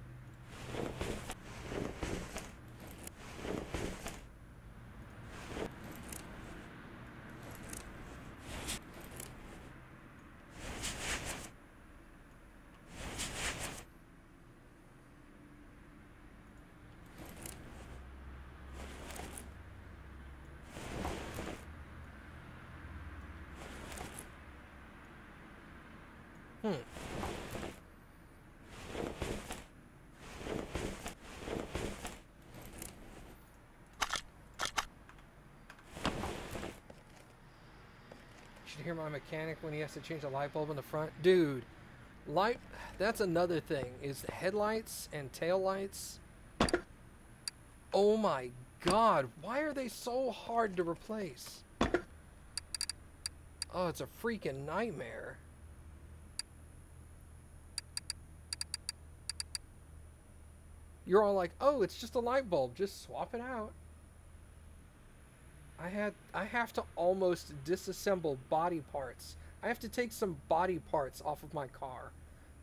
Speaker 1: Should hear my mechanic when he has to change a light bulb in the front. Dude, that's another thing, is headlights and taillights. Oh my god, why are they so hard to replace? Oh, it's a freaking nightmare. You're all like, oh, it's just a light bulb, just swap it out. I have to almost disassemble body parts. I have to take some body parts off of my car.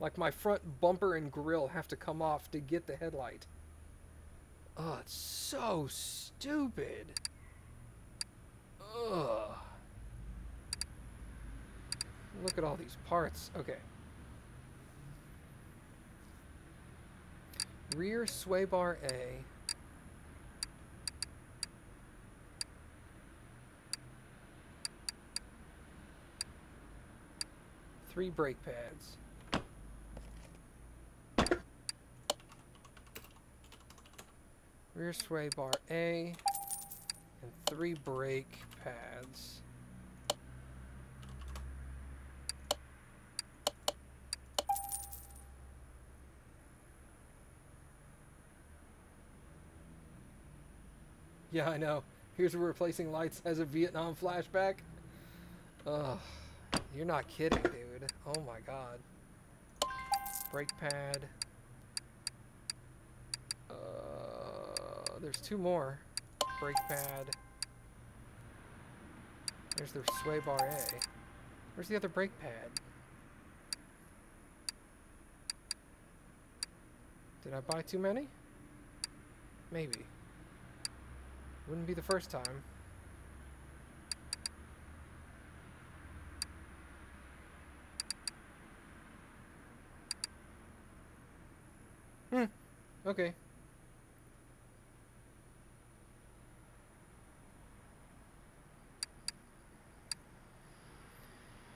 Speaker 1: Like my front bumper and grille have to come off to get the headlight. Oh, it's so stupid. Ugh. Look at all these parts. Okay. Rear sway bar A. Three brake pads. Rear sway bar A and 3 brake pads. Yeah, I know. Here's where replacing lights has a Vietnam flashback. Ugh. You're not kidding, dude. Oh my god. Brake pad. There's 2 more. Brake pad. There's the sway bar A. Where's the other brake pad? Did I buy too many? Maybe. Wouldn't be the first time. Okay.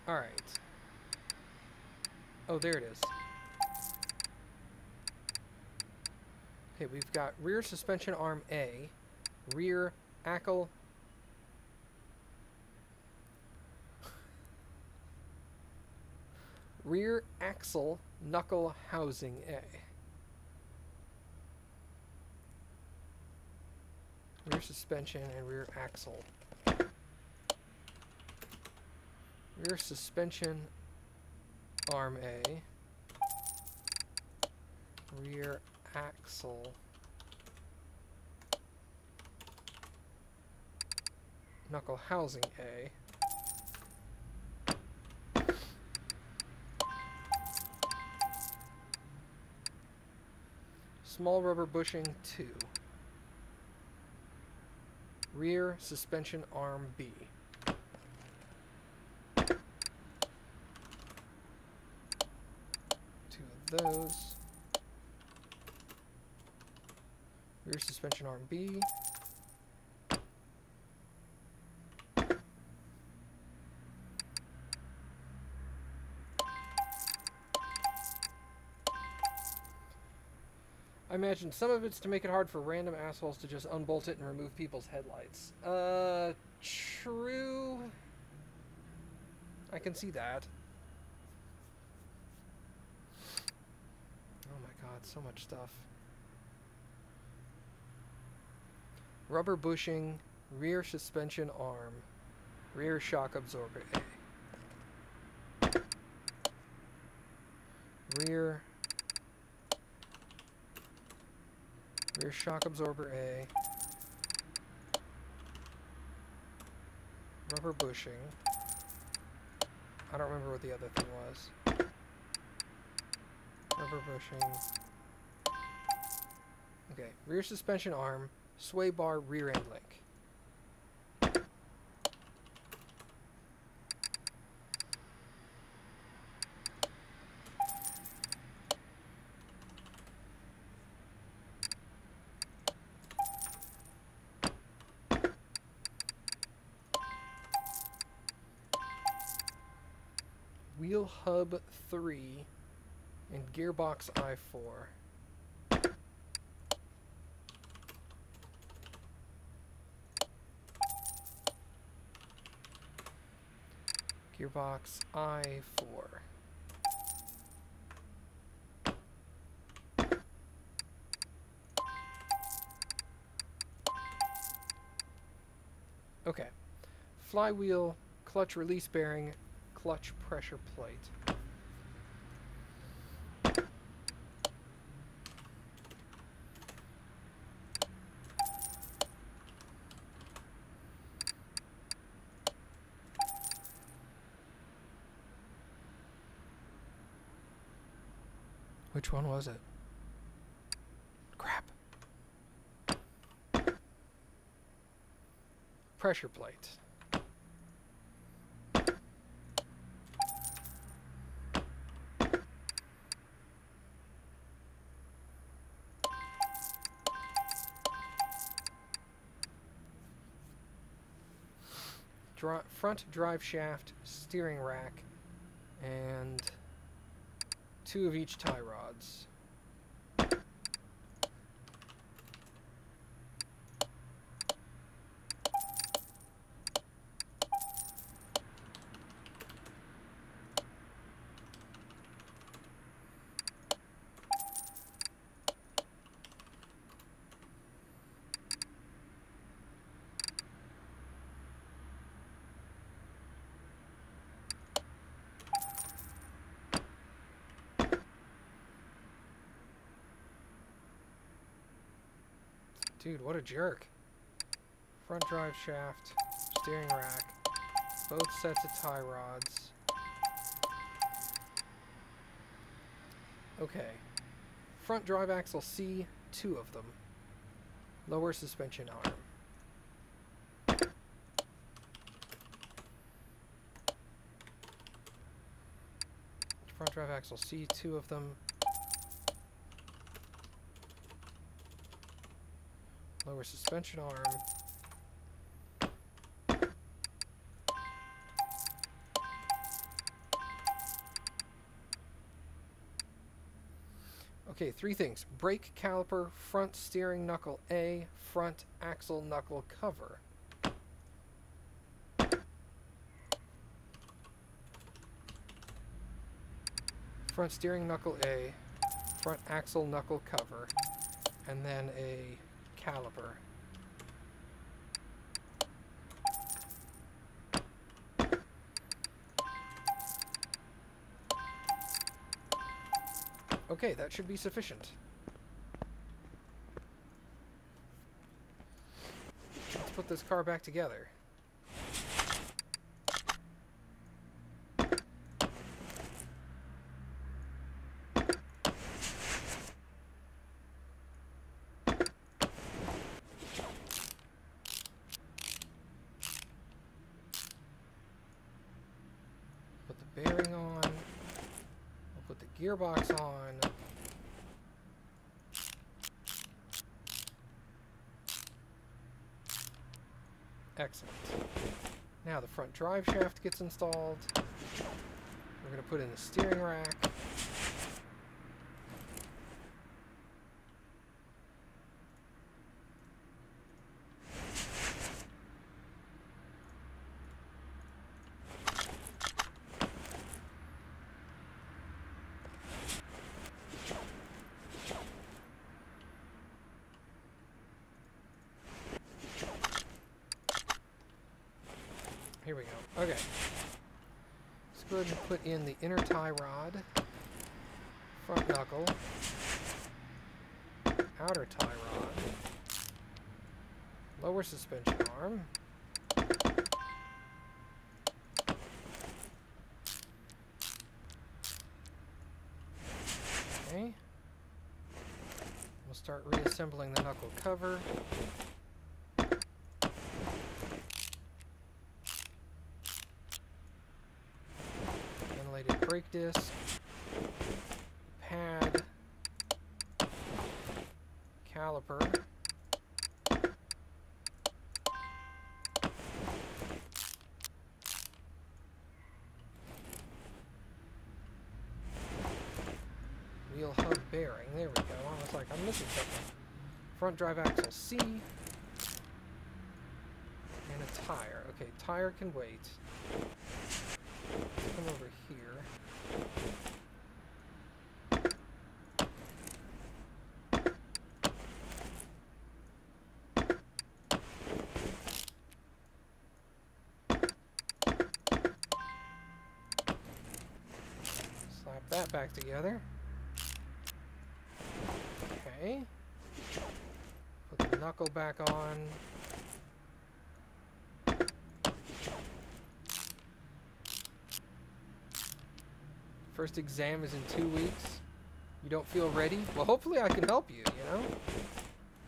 Speaker 1: Alright. Oh, there it is. Okay, we've got rear suspension arm A, rear axle... rear axle knuckle housing A. Rear suspension and rear axle. Rear suspension arm A. Rear axle knuckle housing A. Small rubber bushing 2. Rear suspension arm B. Two of those. Rear suspension arm B. I imagine some of it's to make it hard for random assholes to just unbolt it and remove people's headlights. True. I can see that. Oh my god, so much stuff. Rubber bushing, rear suspension arm, rear shock absorber A. Rear shock absorber A. Rubber bushing. I don't remember what the other thing was. Rubber bushing. Okay, rear suspension arm, sway bar, rear end link. Wheel hub 3 and gearbox I4. Gearbox I4. Okay. Flywheel, clutch release bearing, clutch pressure plate. Which one was it? Crap. Pressure plate. Front drive shaft, steering rack, and 2 of each tie rods. Dude, what a jerk. Front drive shaft, steering rack, both sets of tie rods. Okay. front drive axle C, 2 of them. Lower suspension arm. Front drive axle C, 2 of them. Lower suspension arm. Okay, 3 things. Brake caliper, front steering knuckle A, front axle knuckle cover. Front steering knuckle A, front axle knuckle cover, and then a caliper. Okay, that should be sufficient. Let's put this car back together. Put the bearing on. We'll put the gearbox on. Excellent. Now the front drive shaft gets installed. We're going to put in the steering rack. Here we go. Okay. Let's go ahead and put in the inner tie rod, front knuckle, outer tie rod, lower suspension arm, okay. We'll start reassembling the knuckle cover. Brake disc, pad, caliper, wheel hub bearing. There we go. I was like, I'm missing something. Front drive axle C, and a tire. Okay, tire can wait. Come over here. Slap that back together. Okay. Put the knuckle back on. First exam is in 2 weeks. You don't feel ready? Well, hopefully I can help you, you know?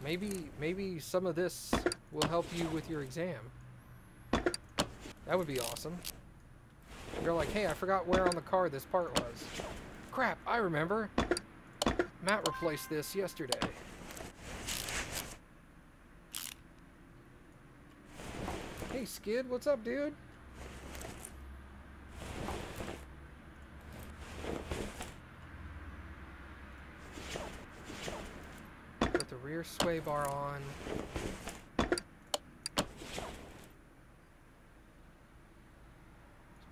Speaker 1: Maybe some of this will help you with your exam. That would be awesome. You're like, hey, I forgot where on the car this part was. Crap, I remember. Matt replaced this yesterday. Hey, Skid, what's up, dude? Put the rear sway bar on. Let's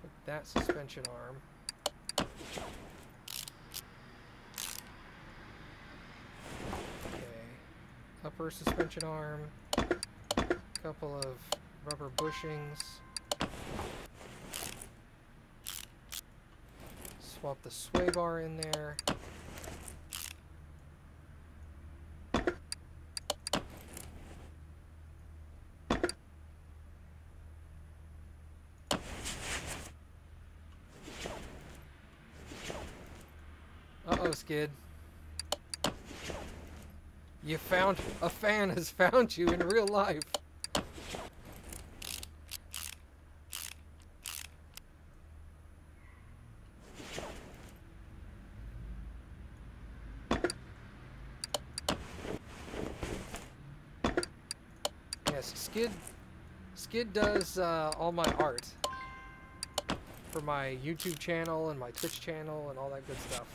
Speaker 1: put that suspension arm. Upper suspension arm, couple of rubber bushings, swap the sway bar in there, uh-oh, Skid. You found... A fan has found you in real life. Yes, Skid does all my art for my YouTube channel and my Twitch channel and all that good stuff.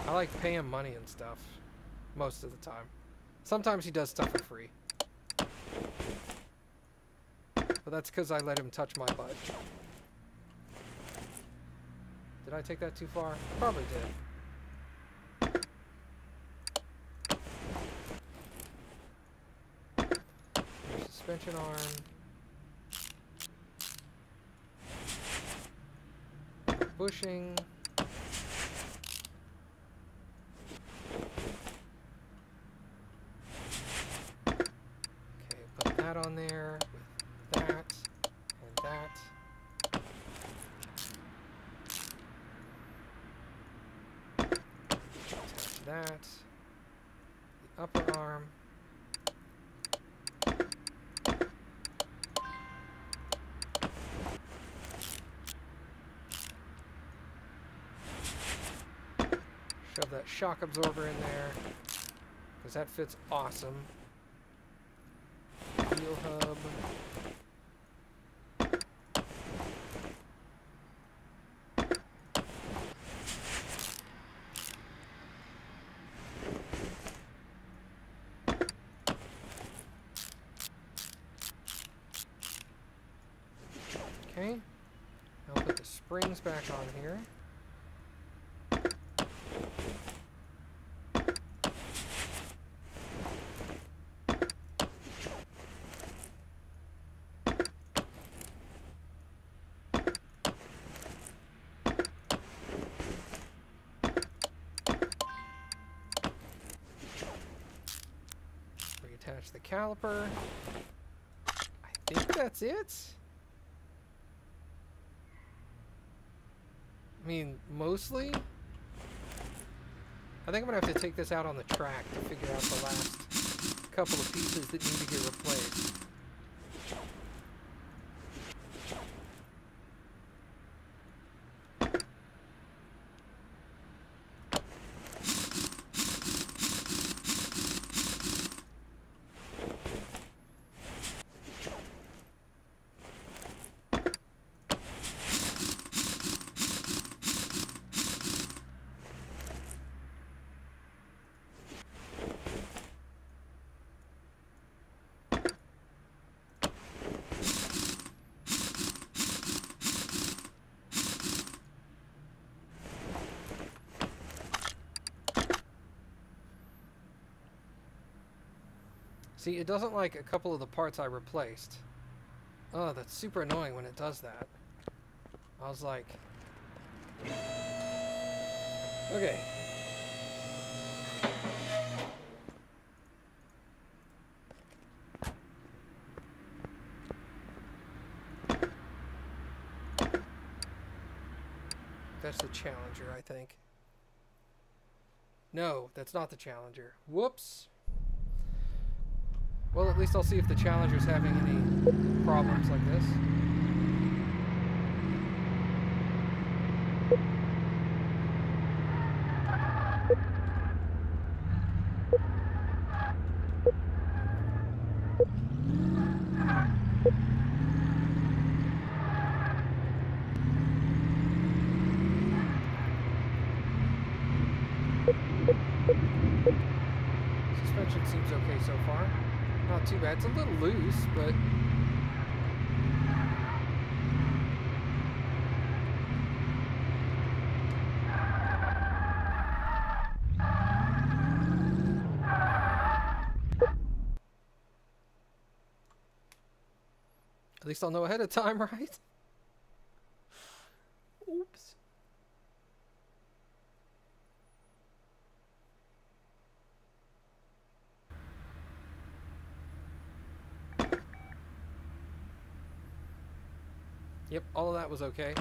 Speaker 1: I like pay him money and stuff most of the time. Sometimes he does stuff for free. But that's because I let him touch my butt. Did I take that too far? Probably did. Suspension arm. Bushing. Okay, put that on there with that and that. Attach that. The upper arm. Shove that shock absorber in there, because that fits awesome. Wheel hub. Okay, I'll put the springs back on here. Reattach the caliper. I think that's it. I mean, mostly. I think I'm gonna have to take this out on the track to figure out the last couple of pieces that need to get replaced. See, it doesn't like a couple of the parts I replaced. Oh, that's super annoying when it does that. I was like... Okay. That's the Challenger, I think. No, that's not the Challenger. Whoops. Well, at least I'll see if the Challenger's having any problems like this. Suspension seems okay so far. Not too bad. It's a little loose, but... At least I'll know ahead of time, right? Oops. Yep, all of that was okay.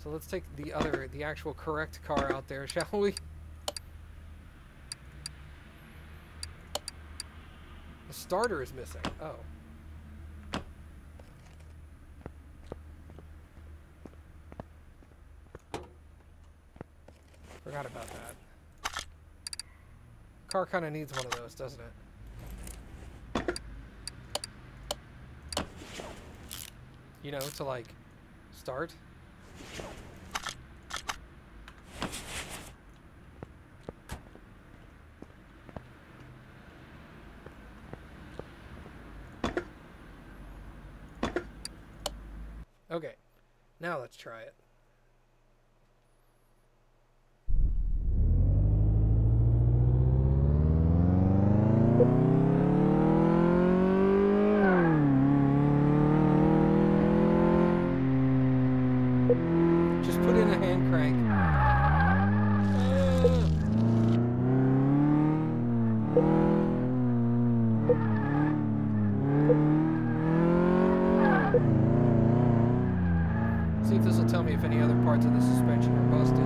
Speaker 1: So let's take the actual correct car out there, shall we? starter is missing. Oh. Forgot about that. Car kind of needs one of those, doesn't it? You know, to like start. Okay, now let's try it. Just put in a hand crank. See if this will tell me if any other parts of the suspension are busted.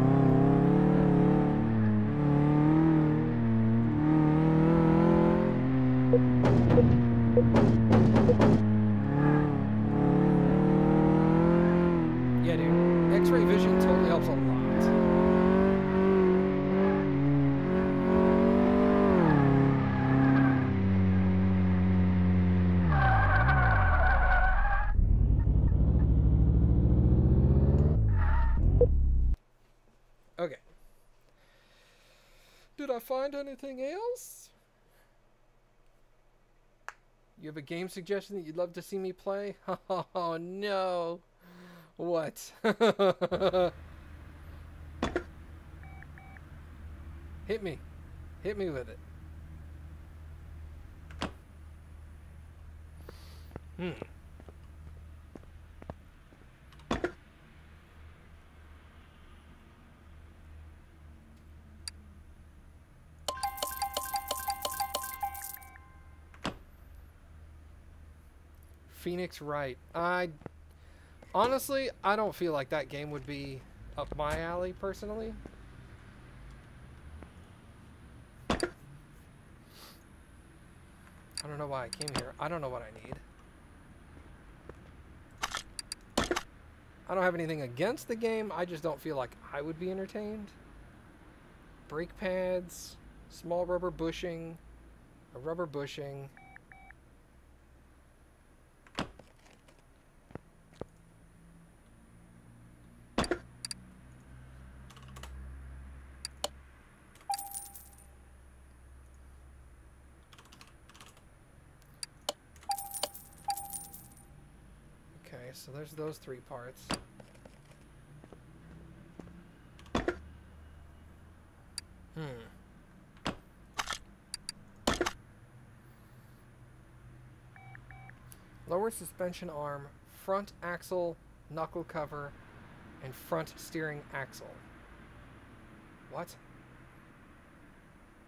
Speaker 1: Yeah, dude. X-ray vision totally helps a lot. Okay. Did I find anything else? You have a game suggestion that you'd love to see me play? Oh, no. What? Hit me. Hit me with it. Phoenix Wright. Honestly, I don't feel like that game would be up my alley, personally. I don't know why I came here. I don't know what I need. I don't have anything against the game. I just don't feel like I would be entertained. Brake pads, small rubber bushing, a rubber bushing. Okay, so there's those three parts. Lower suspension arm, front axle, knuckle cover, and front steering axle. What?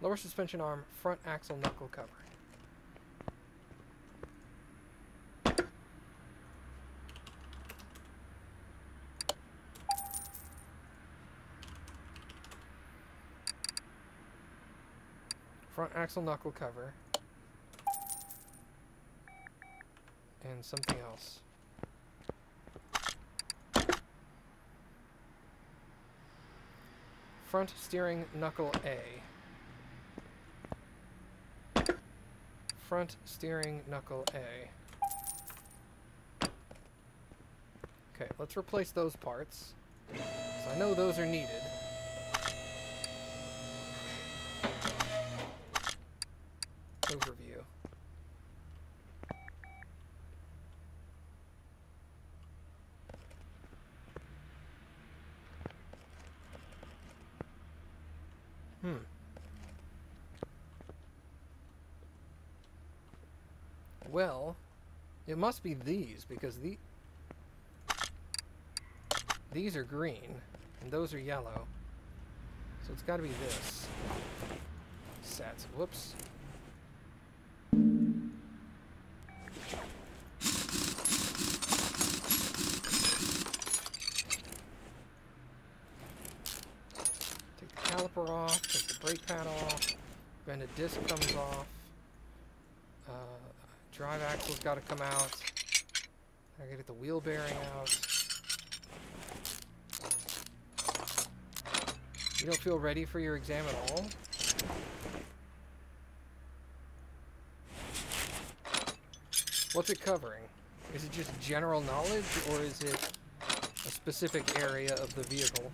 Speaker 1: Lower suspension arm, front axle, knuckle cover. Front axle knuckle cover. And something else. Front steering knuckle A. Front steering knuckle A. Okay, let's replace those parts. So I know those are needed. Overview. Well, it must be these, because these are green, and those are yellow. So it's got to be this. Set. Whoops. Take the caliper off, take the brake pad off, vented disc comes off. Drive axle's got to come out. I gotta get the wheel bearing out. You don't feel ready for your exam at all? What's it covering? Is it just general knowledge, or is it a specific area of the vehicle?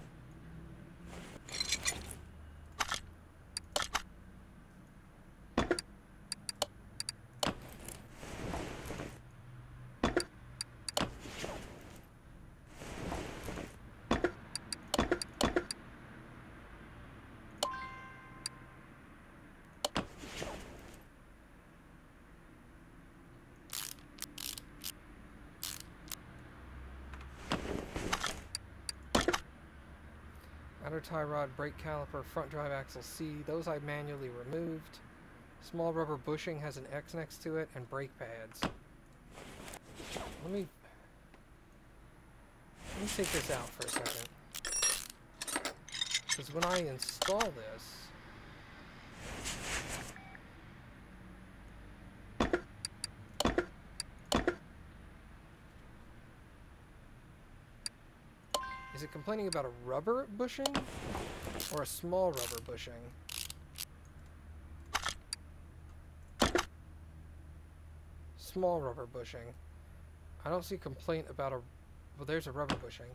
Speaker 1: Outer tie rod, brake caliper, front drive axle C. Those I manually removed. Small rubber bushing has an X next to it, and brake pads. Let me take this out for a second. Because when I install this, is it complaining about a rubber bushing or a small rubber bushing? Small rubber bushing. I don't see complaint about a... Well, there's a rubber bushing.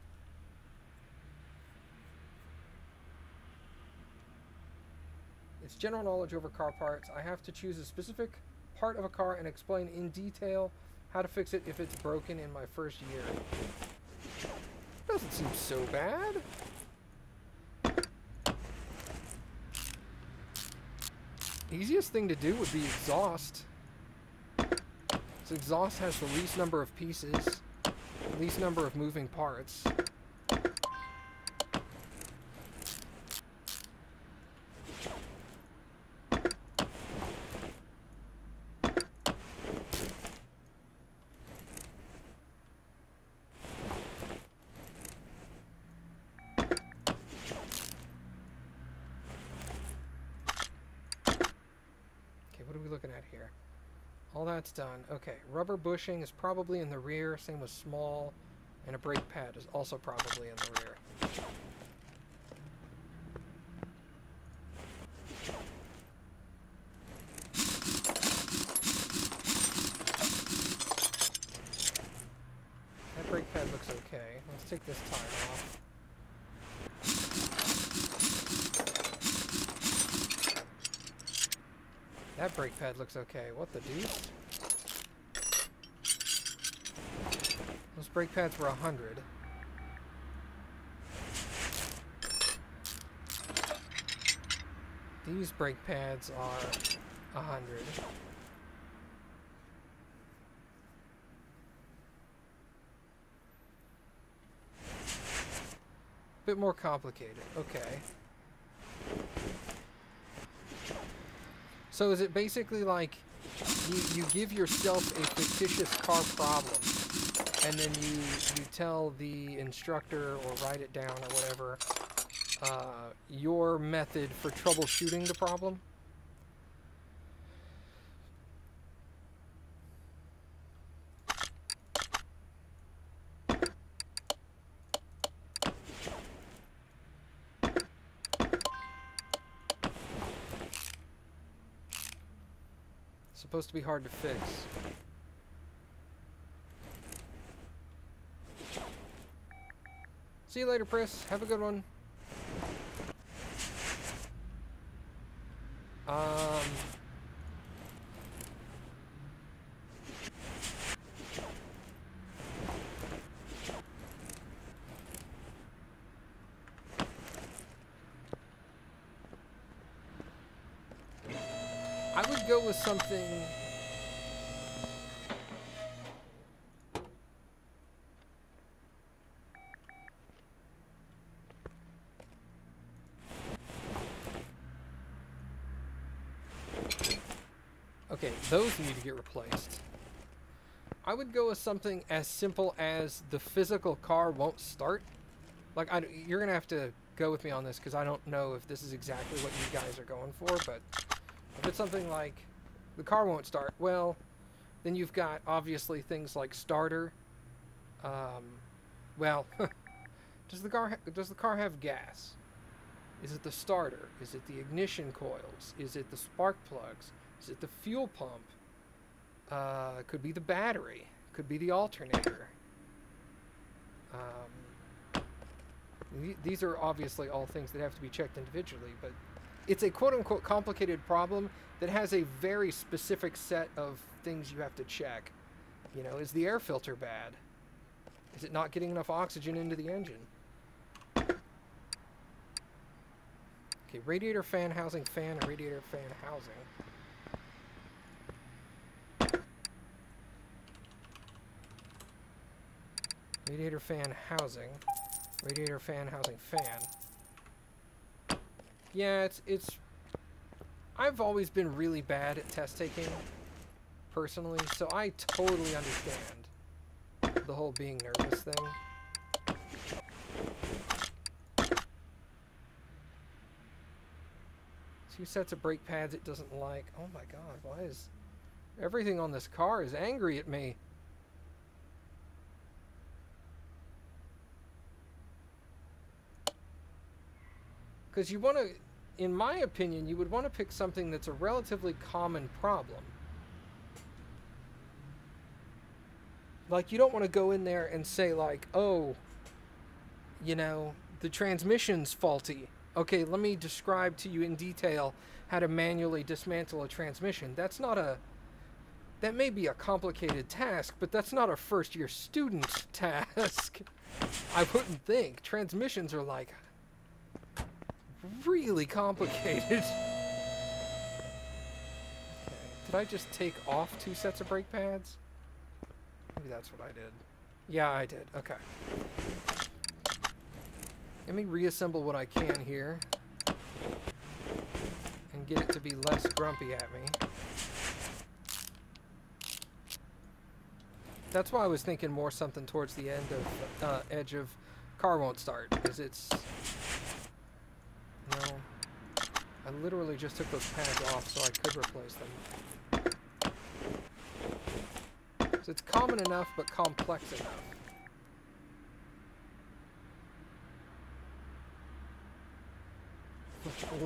Speaker 1: It's general knowledge over car parts. I have to choose a specific part of a car and explain in detail how to fix it if it's broken in my first year. Doesn't seem so bad. Easiest thing to do would be exhaust. So exhaust has the least number of pieces, least number of moving parts. All that's done. Okay, rubber bushing is probably in the rear, same with small, and a brake pad is also probably in the rear. That brake pad looks okay. Let's take this tire off. That brake pad looks okay. What the deuce? Those brake pads were 100. These brake pads are 100. Bit more complicated. Okay. So is it basically like you give yourself a fictitious car problem, and then you tell the instructor or write it down or whatever your method for troubleshooting the problem? Supposed to be hard to fix. See you later, Pris. Have a good one. I would go with something... Okay, those need to get replaced. I would go with something as simple as the physical car won't start. Like, you're going to have to go with me on this because I don't know if this is exactly what you guys are going for, but if it's something like The car won't start. Well, then you've got obviously things like starter. Well, does the car have gas? Is it the starter? Is it the ignition coils? Is it the spark plugs? Is it the fuel pump? Could be the battery. Could be the alternator. These are obviously all things that have to be checked individually, but it's a quote-unquote complicated problem that has a very specific set of things you have to check. You know, is the air filter bad? Is it not getting enough oxygen into the engine? Okay, radiator fan housing fan and radiator fan housing. Radiator fan housing. Radiator fan housing fan. Yeah, it's I've always been really bad at test taking, personally, so I totally understand the whole being nervous thing. Two sets of brake pads it doesn't like. Oh my god, why is everything on this car is angry at me? Because you want to, in my opinion, you would want to pick something that's a relatively common problem. Like, you don't want to go in there and say, like, oh, you know, the transmission's faulty. Okay, let me describe to you in detail how to manually dismantle a transmission. That's not a... That may be a complicated task, but that's not a first-year student task. I wouldn't think. Transmissions are, like, really complicated. Okay. Did I just take off 2 sets of brake pads? Maybe that's what I did. Yeah, I did. Okay. Let me reassemble what I can here and get it to be less grumpy at me. That's why I was thinking more something towards the end of edge of car won't start, because it's... No. I literally just took those pads off so I could replace them. So it's common enough, but complex enough.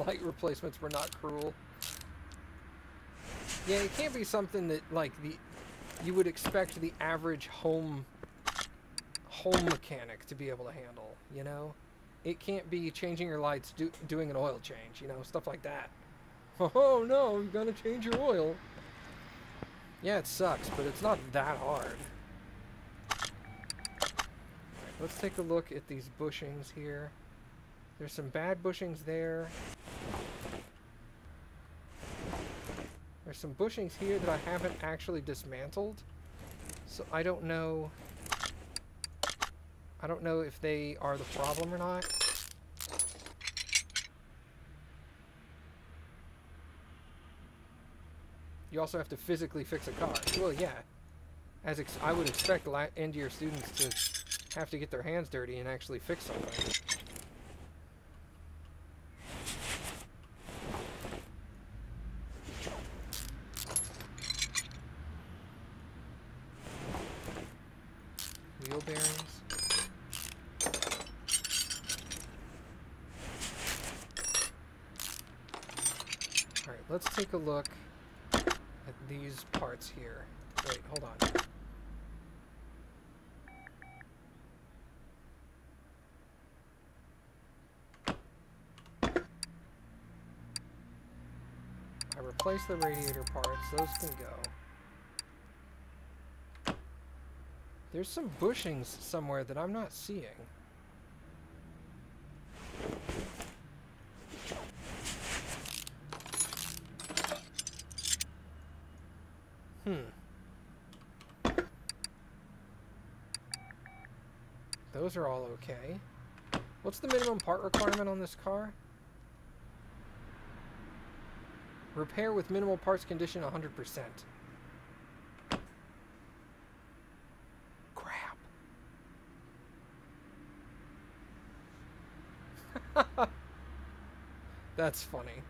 Speaker 1: Light replacements were not cruel. Yeah, it can't be something that, like, you would expect the average home mechanic to be able to handle, you know? It can't be changing your lights, doing an oil change, you know, stuff like that. Oh no, you gotta change your oil. Yeah, it sucks, but it's not that hard. Alright, let's take a look at these bushings here. There's some bad bushings there. There's some bushings here that I haven't actually dismantled. So I don't know if they are the problem or not. You also have to physically fix a car. Well, yeah. I would expect end-year students to have to get their hands dirty and actually fix something. Wheel bearings. Alright, let's take a look at these parts here. Wait, hold on. I replaced the radiator parts, those can go. There's some bushings somewhere that I'm not seeing. Those are all okay. What's the minimum part requirement on this car? Repair with minimal parts condition 100%. Crap. That's funny.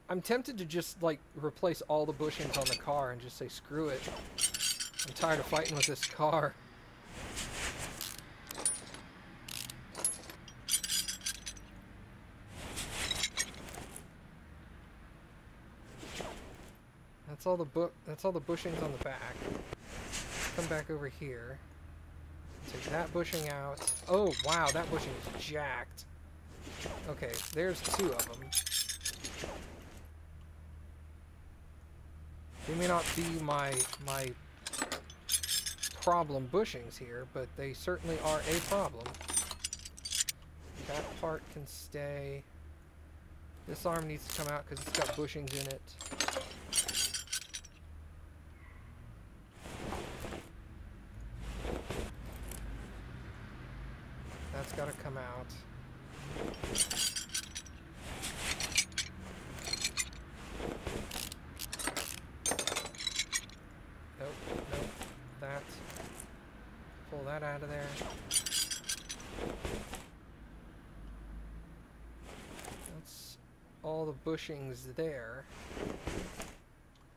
Speaker 1: I'm tempted to just, like, replace all the bushings on the car and just say, screw it. I'm tired of fighting with this car. That's all the bushings on the back. Come back over here. Take that bushing out. Oh, wow, that bushing is jacked. Okay, there's 2 of them. They may not be my problem bushings here, but they certainly are a problem. That part can stay. This arm needs to come out because it's got bushings in it. That's got to come out. Nope, nope. That. Pull that out of there. That's all the bushings there.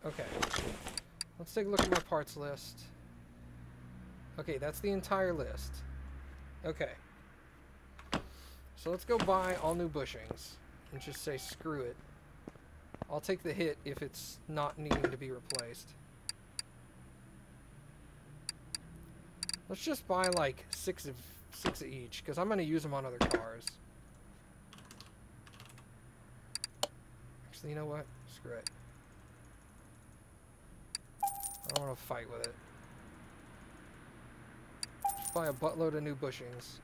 Speaker 1: Okay. Let's take a look at my parts list. Okay, that's the entire list. Okay. So let's go buy all new bushings and just say screw it. I'll take the hit if it's not needing to be replaced. Let's just buy like six of each, because I'm going to use them on other cars. Actually, you know what? Screw it. I don't want to fight with it. Just buy a buttload of new bushings.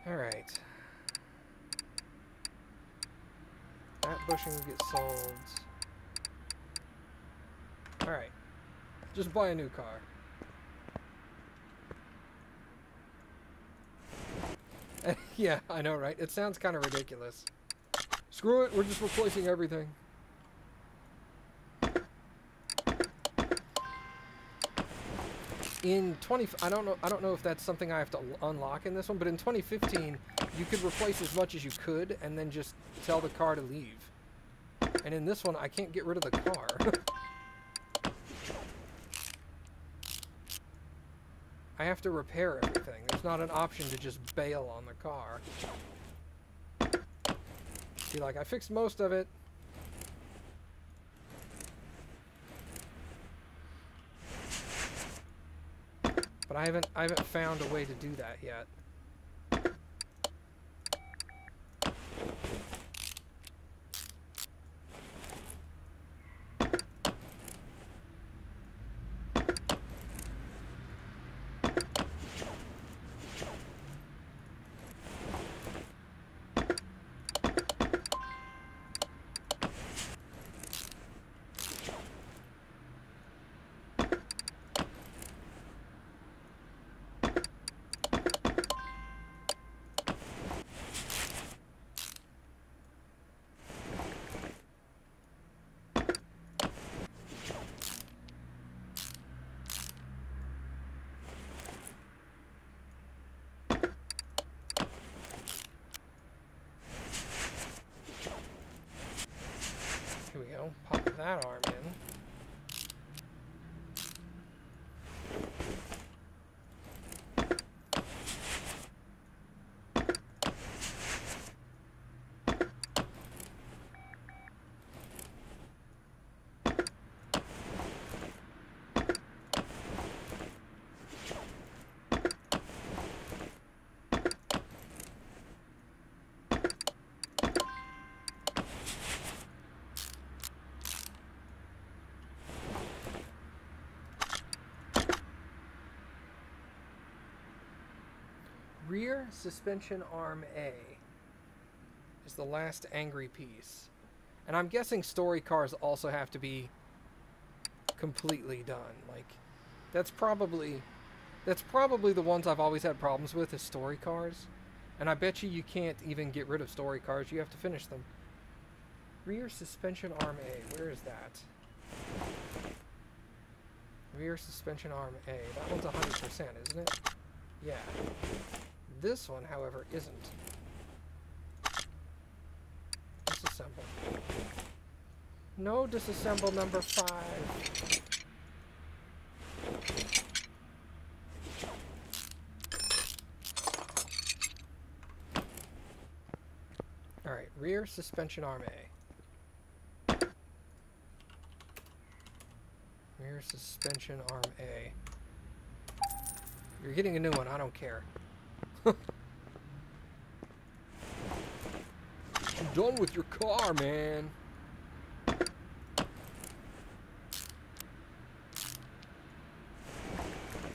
Speaker 1: Alright. That bushing gets sold. Alright. Just buy a new car. Yeah, I know, right? It sounds kind of ridiculous. Screw it, we're just replacing everything. In I don't know if that's something I have to unlock in this one, but in 2015, you could replace as much as you could and then just tell the car to leave. And in this one, I can't get rid of the car. I have to repair everything. There's not an option to just bail on the car. See, like, I fixed most of it. But I haven't found a way to do that yet. Here we go. Pop that arm in. Rear suspension arm A is the last angry piece. And I'm guessing story cars also have to be completely done. Like, that's probably the ones I've always had problems with, is story cars. And I bet you can't even get rid of story cars. You have to finish them. Rear suspension arm A. Where is that? Rear suspension arm A. That one's 100%, isn't it? Yeah. This one, however, isn't. No disassemble number 5. Alright, rear suspension arm A. Rear suspension arm A. You're getting a new one, I don't care. I'm done with your car, man.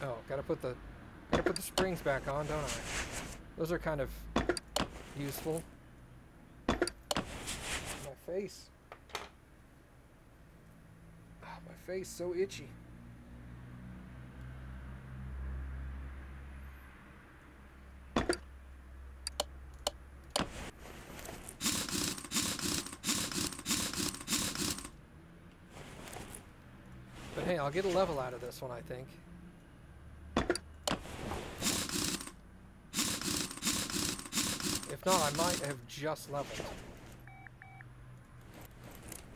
Speaker 1: Oh, gotta put the springs back on, don't I? Those are kind of useful. My face. Oh, my face so itchy. But hey, I'll get a level out of this one, I think. If not, I might have just leveled.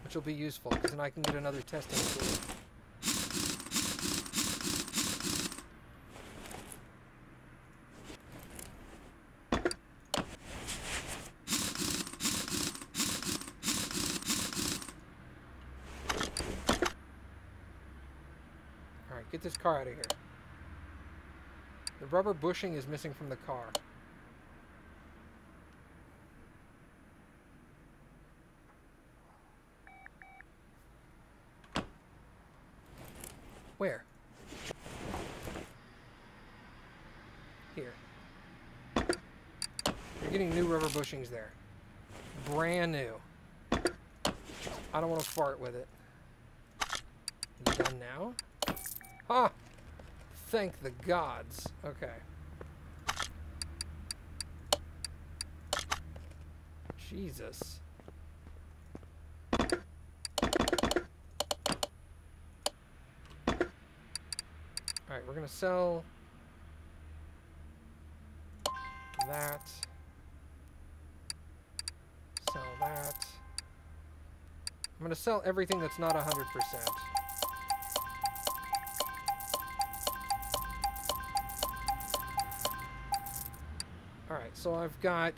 Speaker 1: Which will be useful, because then I can get another testing tool. Alright, get this car out of here. The rubber bushing is missing from the car. Where? Here. You're getting new rubber bushings there. Brand new. I don't want to fart with it. You done now? Ah! Thank the gods. Okay. Jesus. Alright, we're gonna sell that. Sell that. I'm gonna sell everything that's not 100%. Alright, so I've got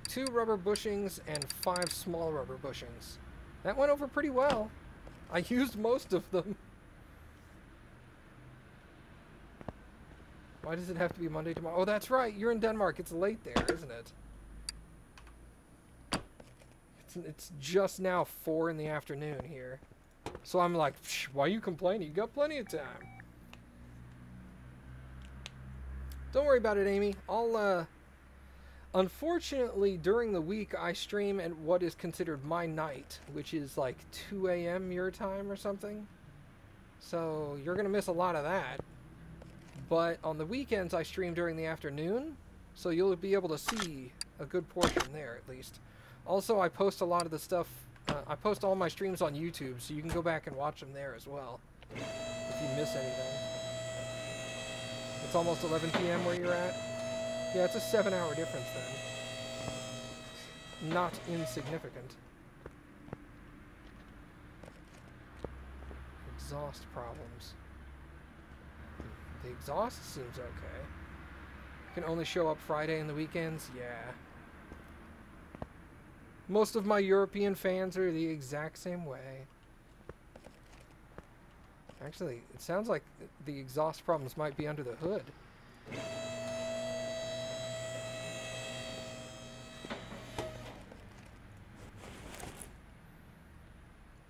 Speaker 1: 2 rubber bushings and 5 small rubber bushings. That went over pretty well. I used most of them. Why does it have to be Monday tomorrow? Oh, that's right. You're in Denmark. It's late there, isn't it? It's just now 4 in the afternoon here. So I'm like, why are you complaining? You got plenty of time. Don't worry about it, Amy. I'll, unfortunately, during the week, I stream at what is considered my night, which is like 2 a.m. your time or something. So you're going to miss a lot of that. But on the weekends, I stream during the afternoon, so you'll be able to see a good portion there, at least. Also, I post a lot of the stuff, I post all my streams on YouTube, so you can go back and watch them there as well, if you miss anything. It's almost 11 p.m. where you're at? Yeah, it's a 7-hour difference then. Not insignificant. Exhaust problems. The exhaust seems okay. Can only show up Friday and the weekends? Yeah. Most of my European fans are the exact same way. Actually, it sounds like the exhaust problems might be under the hood.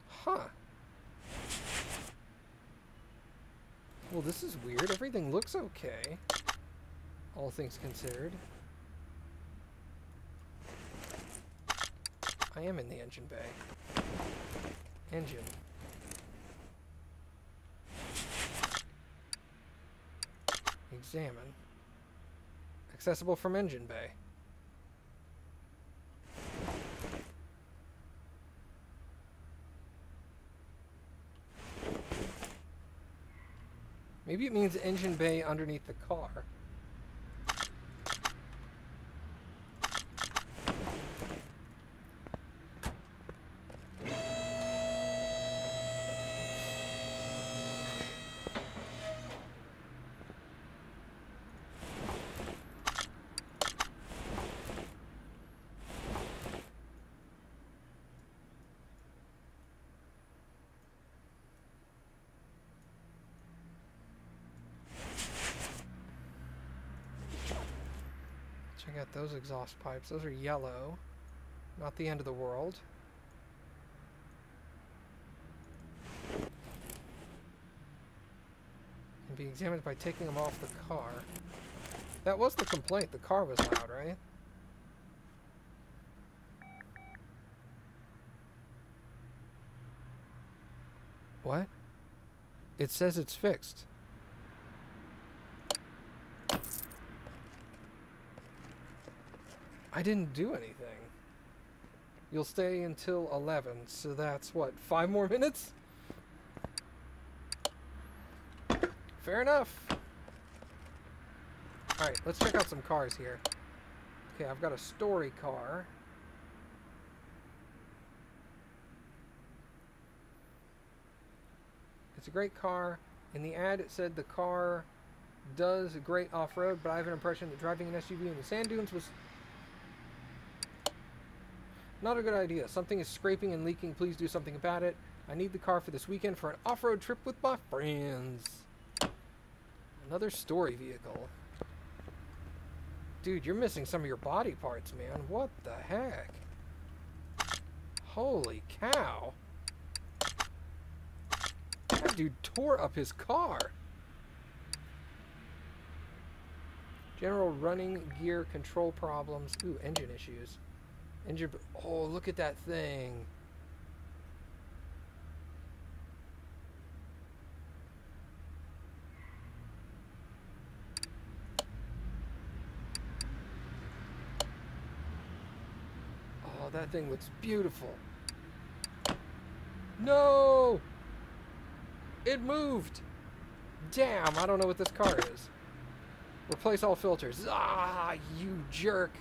Speaker 1: Huh. Well, this is weird. Everything looks okay. All things considered. I am in the engine bay. Engine. Examine. Accessible from engine bay. Maybe it means engine bay underneath the car. Check out those exhaust pipes. Those are yellow. Not the end of the world. And be examined by taking them off the car. That was the complaint. The car was loud, right? What? It says it's fixed. I didn't do anything. You'll stay until 11, so that's what, 5 more minutes? Fair enough. Alright, let's check out some cars here. Okay, I've got a story car. It's a great car. In the ad, it said the car does great off-road, but I have an impression that driving an SUV in the sand dunes was not a good idea. Something is scraping and leaking. Please do something about it. I need the car for this weekend for an off-road trip with my friends. Another story vehicle. Dude, you're missing some of your body parts, man. What the heck? Holy cow. That dude tore up his car. General running gear control problems. Ooh, engine issues. Engine. Oh, look at that thing. Oh, that thing looks beautiful. No! It moved! Damn, I don't know what this car is. Replace all filters. Ah, you jerk.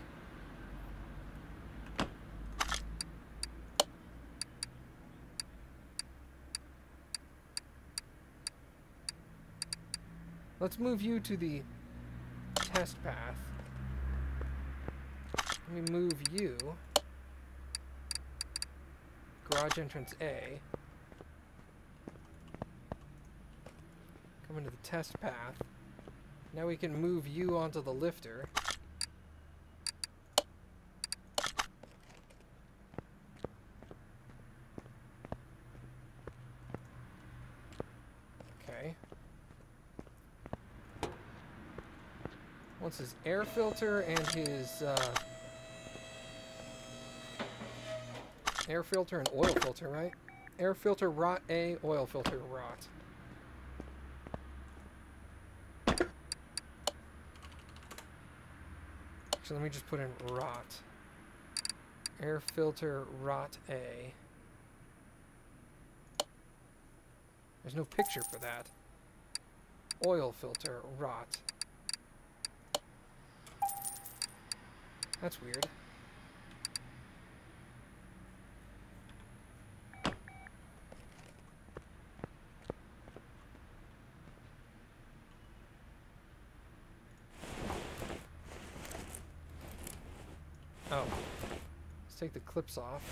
Speaker 1: Let's move you to the test path. Let me move you. Garage entrance A. Come into the test path. Now we can move you onto the lifter. Okay. What's his air filter and his air filter and oil filter, right? Air filter rot A, oil filter rot. So let me just put in rot. Air filter rot A. There's no picture for that. Oil filter rot. That's weird. Oh. Let's take the clips off.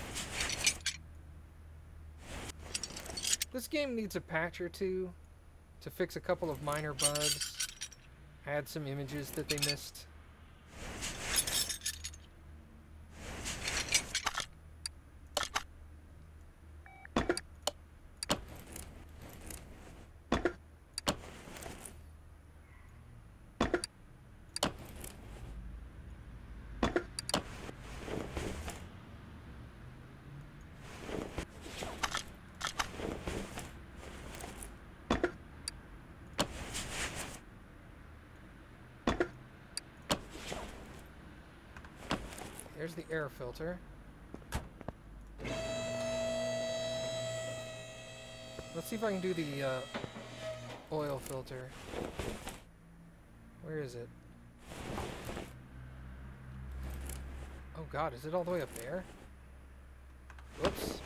Speaker 1: This game needs a patch or two to fix a couple of minor bugs, add some images that they missed. There's the air filter. Let's see if I can do the oil filter. Where is it? Oh god, is it all the way up there? Whoops.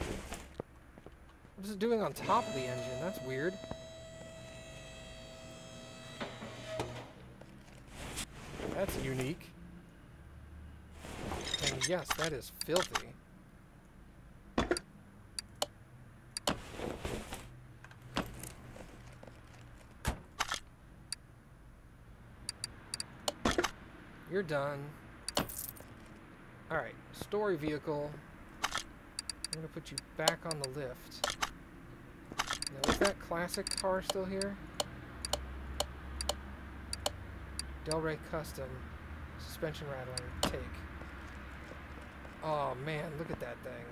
Speaker 1: What is it doing on top of the engine? That's weird. That's unique. And yes, that is filthy. You're done. Alright, story vehicle. I'm going to put you back on the lift. Now, is that classic car still here? Del Rey Custom. Suspension rattling. Take. Oh, man, look at that thing.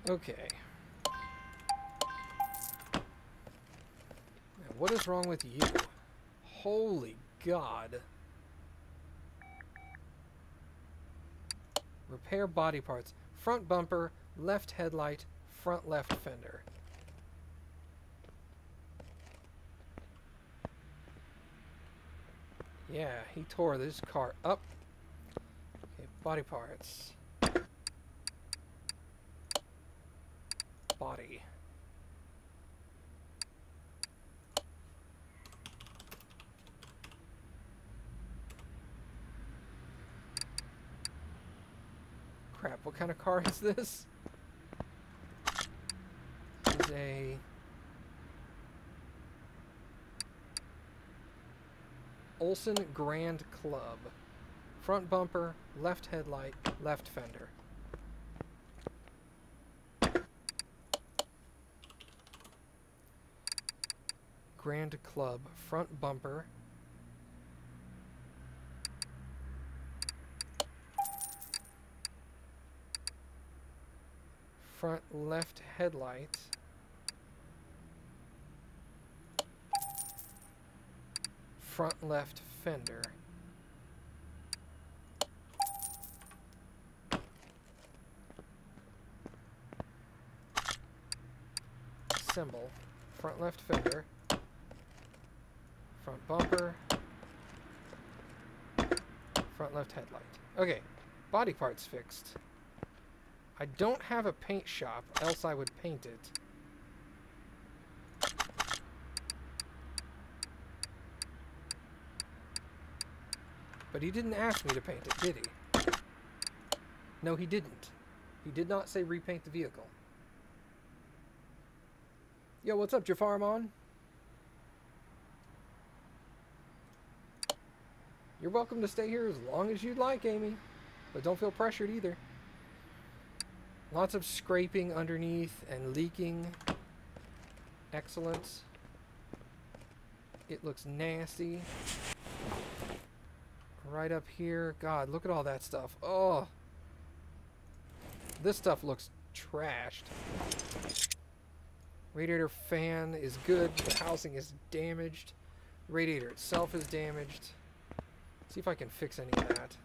Speaker 1: Okay. Now, what is wrong with you? Holy God. Repair body parts. Front bumper, left headlight, front left fender. Yeah, he tore this car up. Okay, body parts. Body. Crap, what kind of car is this? This is a Olson Grand Club. Front bumper, left headlight, left fender. Grand Club, front bumper. Front left headlight. Front left fender. Symbol. Front left fender. Front bumper. Front left headlight. Okay, body parts fixed. I don't have a paint shop, else I would paint it. But he didn't ask me to paint it, did he? No, he didn't. He did not say repaint the vehicle. Yo, what's up, Jafarmon? You're welcome to stay here as long as you'd like, Amy. But don't feel pressured either. Lots of scraping underneath and leaking. Excellent. It looks nasty. Right up here. God, look at all that stuff. Oh. This stuff looks trashed. Radiator fan is good. The housing is damaged. Radiator itself is damaged. See if I can fix any of that.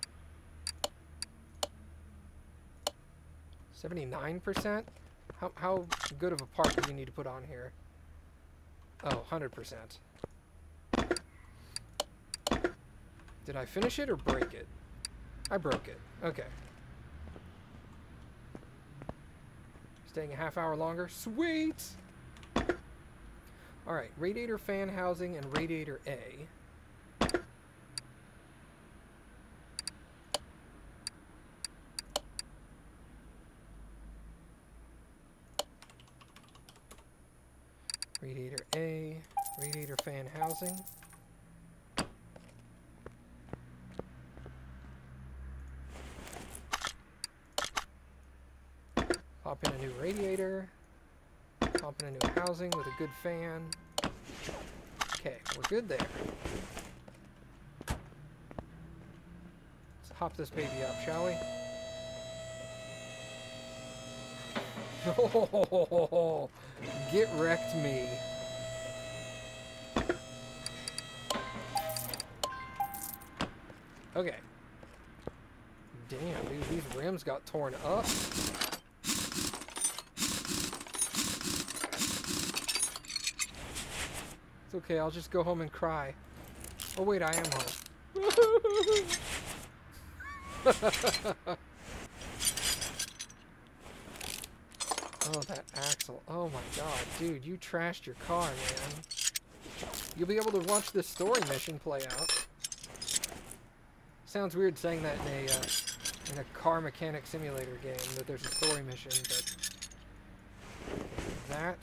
Speaker 1: 79%? How good of a part do you need to put on here? Oh, 100%. Did I finish it or break it? I broke it. Okay. Staying a half hour longer? Sweet! Alright, radiator fan housing and radiator A. Radiator A, radiator fan housing. Pop in a new radiator. Pop in a new housing with a good fan. Okay, we're good there. Let's hop this baby up, shall we? Oh, get wrecked me. Okay. Damn, dude, these rims got torn up. It's okay, I'll just go home and cry. Oh wait, I am home. Oh, that axle. Oh my god, dude, you trashed your car, man. You'll be able to watch this story mission play out. sounds weird saying that in a car mechanic simulator game that there's a story mission, but that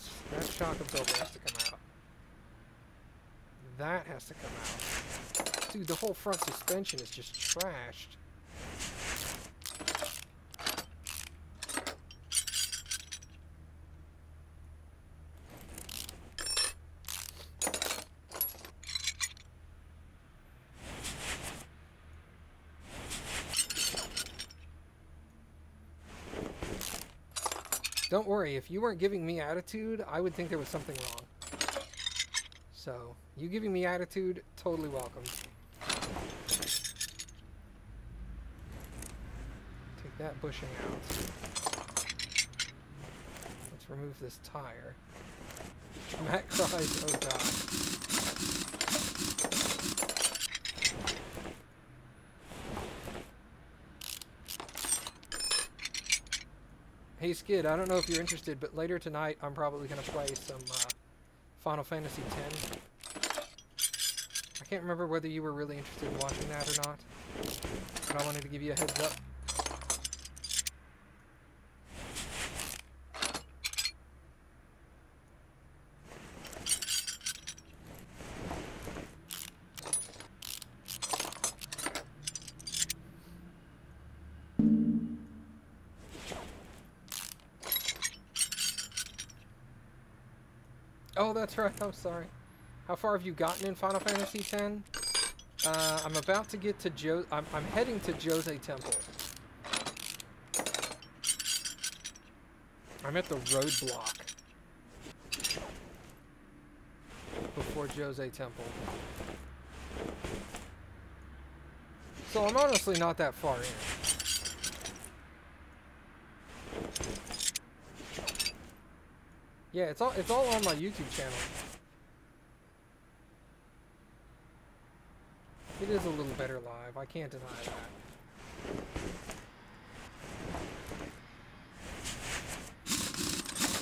Speaker 1: shock absorber has to come out. That has to come out. Dude, the whole front suspension is just trashed. Don't worry, if you weren't giving me attitude, I would think there was something wrong. So, you giving me attitude, totally welcome. Take that bushing out. Let's remove this tire. Matt cries, oh god. Hey Skid, I don't know if you're interested, but later tonight I'm probably going to play some Final Fantasy X. I can't remember whether you were really interested in watching that or not, but I wanted to give you a heads up. Oh, that's right. I'm sorry. How far have you gotten in Final Fantasy X? I'm about to get to I'm heading to Jose Temple. I'm at the roadblock before Jose Temple. So I'm honestly not that far in. Yeah, it's all on my YouTube channel. It is a little better live, I can't deny that.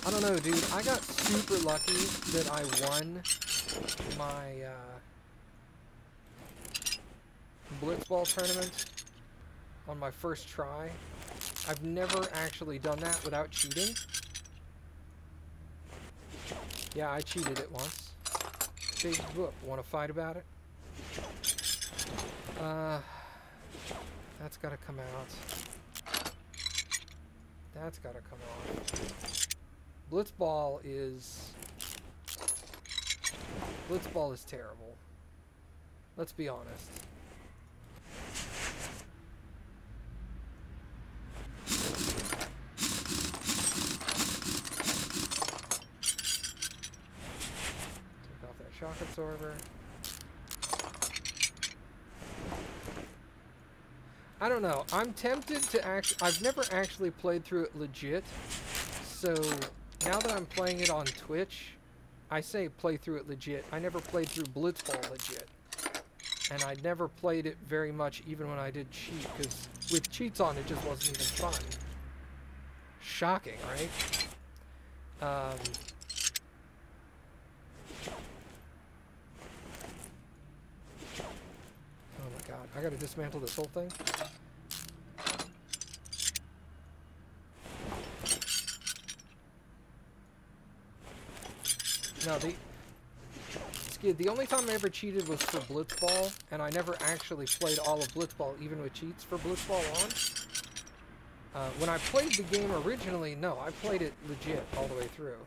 Speaker 1: I don't know, dude, I got super lucky that I won my Blitzball tournament on my first try. I've never actually done that without cheating. Yeah, I cheated it once. Big whoop. Want to fight about it? That's got to come out. That's got to come off. Blitzball is terrible. Let's be honest. Shock absorber. I don't know. I'm tempted to I've never actually played through it legit. So now that I'm playing it on Twitch, I say play through it legit. I never played through Blitzball legit. And I never played it very much even when I did cheat, because with cheats on it just wasn't even fun. Shocking, right? God, I gotta dismantle this whole thing. No, the only time I ever cheated was for Blitzball, and I never actually played all of Blitzball, even with cheats for Blitzball on. When I played the game originally, no, I played it legit all the way through.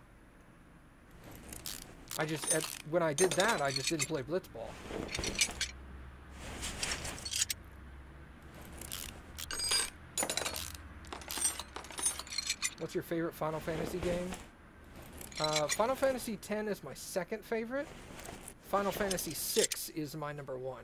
Speaker 1: When I did that, I just didn't play Blitzball. What's your favorite Final Fantasy game? Final Fantasy X is my second favorite. Final Fantasy VI is my number one.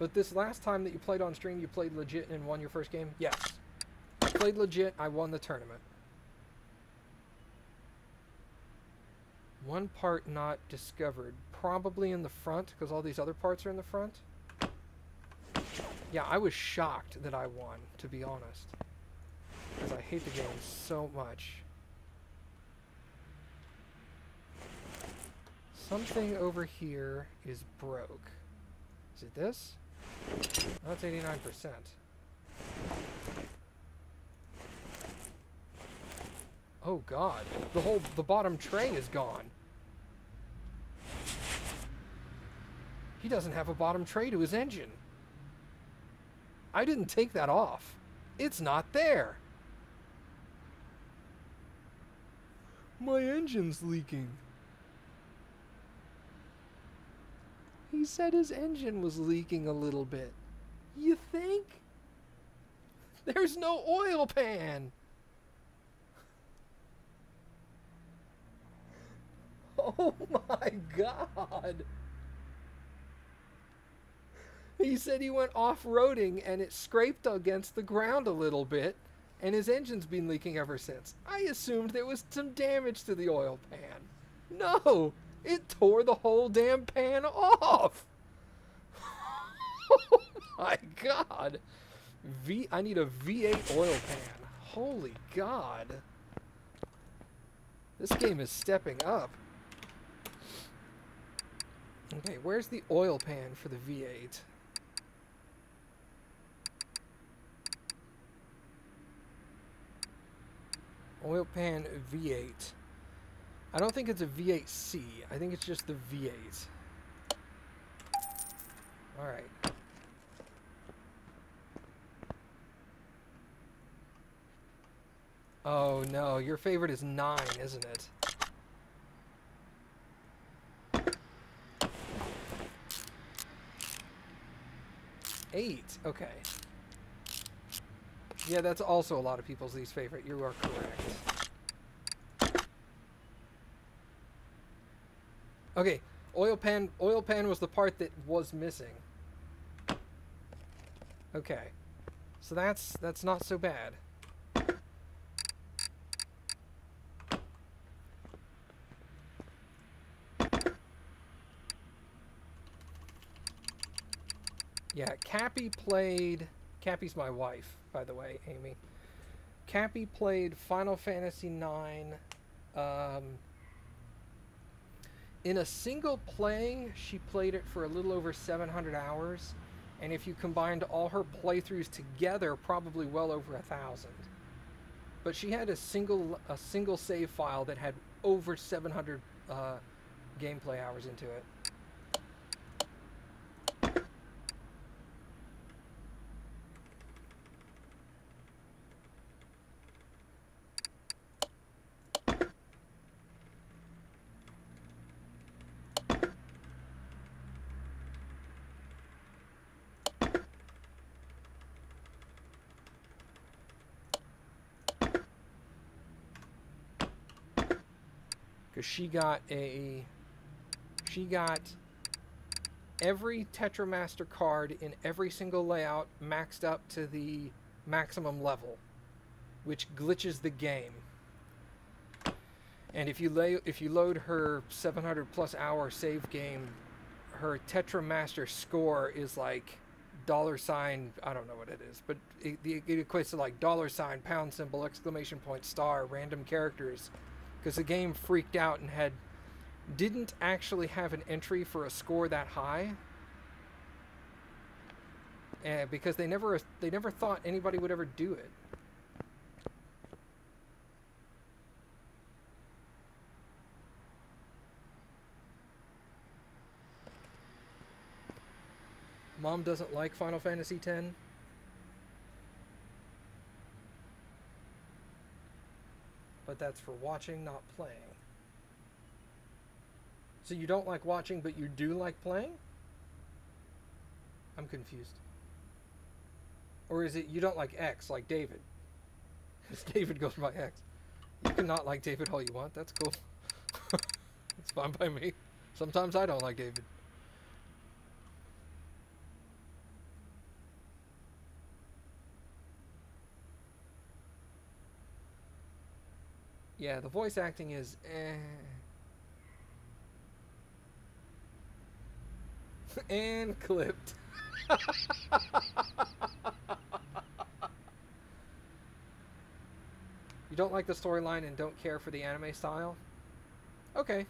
Speaker 1: But this last time that you played on stream, you played legit and won your first game? Yes. I played legit, I won the tournament. One part not discovered. Probably in the front, because all these other parts are in the front. Yeah, I was shocked that I won, to be honest. Because I hate the game so much. Something over here is broke. Is it this? That's 89%. Oh god, the bottom tray is gone. He doesn't have a bottom tray to his engine. I didn't take that off. It's not there. My engine's leaking. He said his engine was leaking a little bit. You think? There's no oil pan. Oh my god. He said he went off-roading and it scraped against the ground a little bit and his engine's been leaking ever since. I assumed there was some damage to the oil pan. No, it tore the whole damn pan off. Oh my god. I need a V8 oil pan. Holy god. This game is stepping up. Okay, where's the oil pan for the V8? Oil pan V8. I don't think it's a V8C. I think it's just the V8. Alright. Oh no, your favorite is 9, isn't it? Eight. Okay. Yeah, that's also a lot of people's least favorite. You are correct. Okay, oil pan was the part that was missing. Okay. So that's not so bad. Yeah, Cappy's my wife, by the way, Amy. Cappy played Final Fantasy IX. In a single play, she played it for a little over 700 hours. And if you combined all her playthroughs together, probably well over 1,000. But she had a single save file that had over 700 gameplay hours into it. She got every Tetramaster card in every single layout maxed up to the maximum level, which glitches the game. And if you load her 700 plus hour save game, her Tetramaster score is like $, I don't know what it is, but it equates to like $, pound symbol, exclamation point, star, random characters. Because the game freaked out and didn't actually have an entry for a score that high, because they never thought anybody would ever do it. Mom doesn't like Final Fantasy X. But that's for watching, not playing. So you don't like watching, but you do like playing? I'm confused. Or is it you don't like X, like David? Because David goes by X. You can not like David all you want. That's cool. It's fine by me. Sometimes I don't like David. Yeah, the voice acting is and clipped. You don't like the storyline and don't care for the anime style? Okay.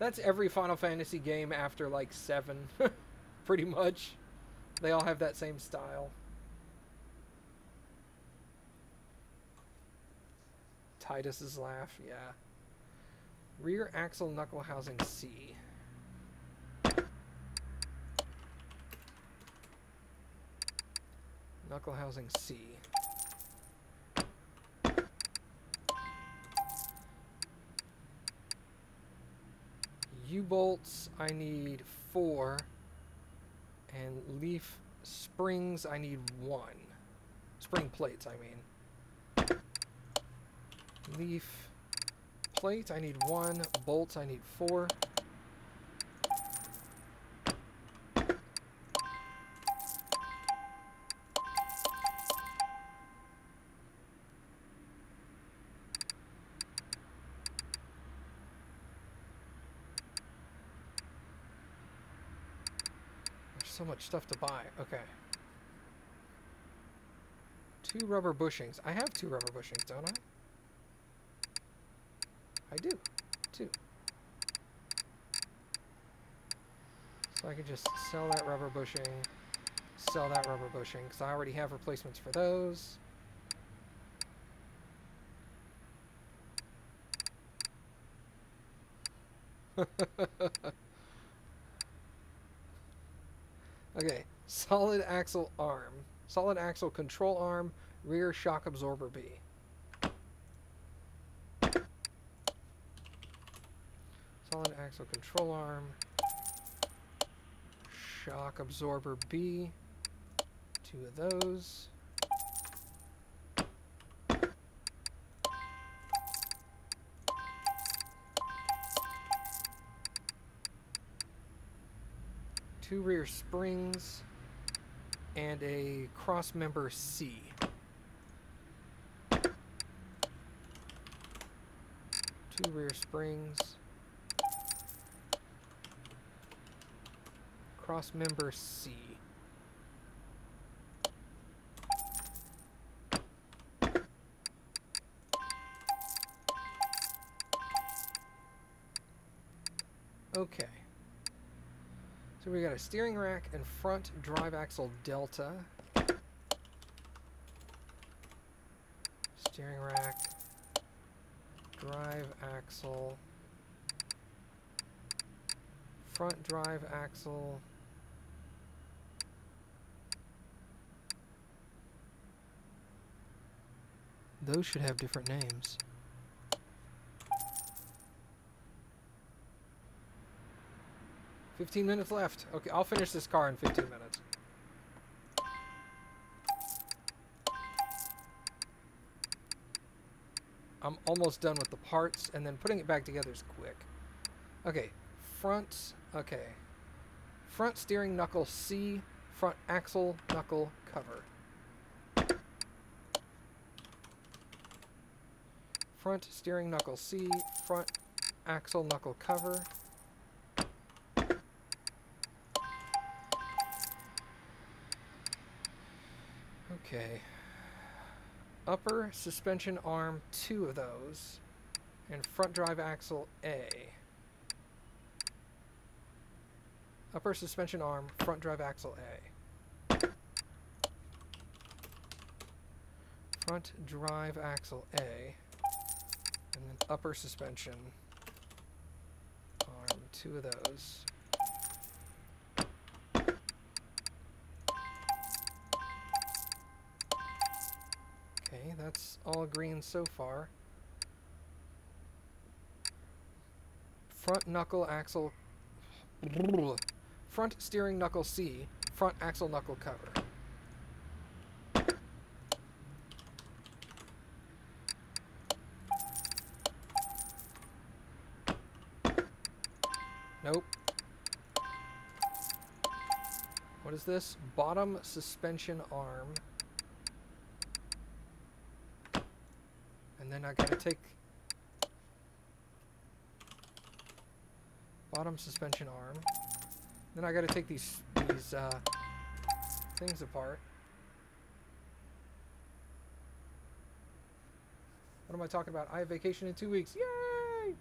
Speaker 1: That's every Final Fantasy game after like 7, pretty much. They all have that same style. Titus's laugh, yeah. Rear axle knuckle housing C. Knuckle housing C. U-bolts, I need 4. And leaf springs, I need 1. Spring plates, I mean. Leaf plate, I need 1. Bolts, I need 4. So much stuff to buy. Okay. 2 rubber bushings. I have 2 rubber bushings, don't I? I do. 2. So I could just sell that rubber bushing, sell that rubber bushing, because I already have replacements for those. Okay, solid axle arm. Solid axle control arm, rear shock absorber B. Solid axle control arm, shock absorber B. 2 of those. Two rear springs and a cross member C. Two rear springs, cross member C. Okay. So we got a steering rack and front drive axle delta. Steering rack, drive axle, front drive axle. Those should have different names. $15 minutes left. Okay, I'll finish this car in 15 minutes. I'm almost done with the parts, and then putting it back together is quick. Okay, front, okay. Front steering knuckle C, front axle knuckle cover. Front steering knuckle C, front axle knuckle cover. Okay. Upper suspension arm, 2 of those. And front drive axle A. Upper suspension arm, front drive axle A. Front drive axle A. And then upper suspension arm, 2 of those. Okay, that's all green so far. Front knuckle axle... Front steering knuckle C, front axle knuckle cover. Nope. What is this? Bottom suspension arm. And then I gotta take bottom suspension arm. Then I gotta take these things apart. What am I talking about? I have vacation in 2 weeks. Yay!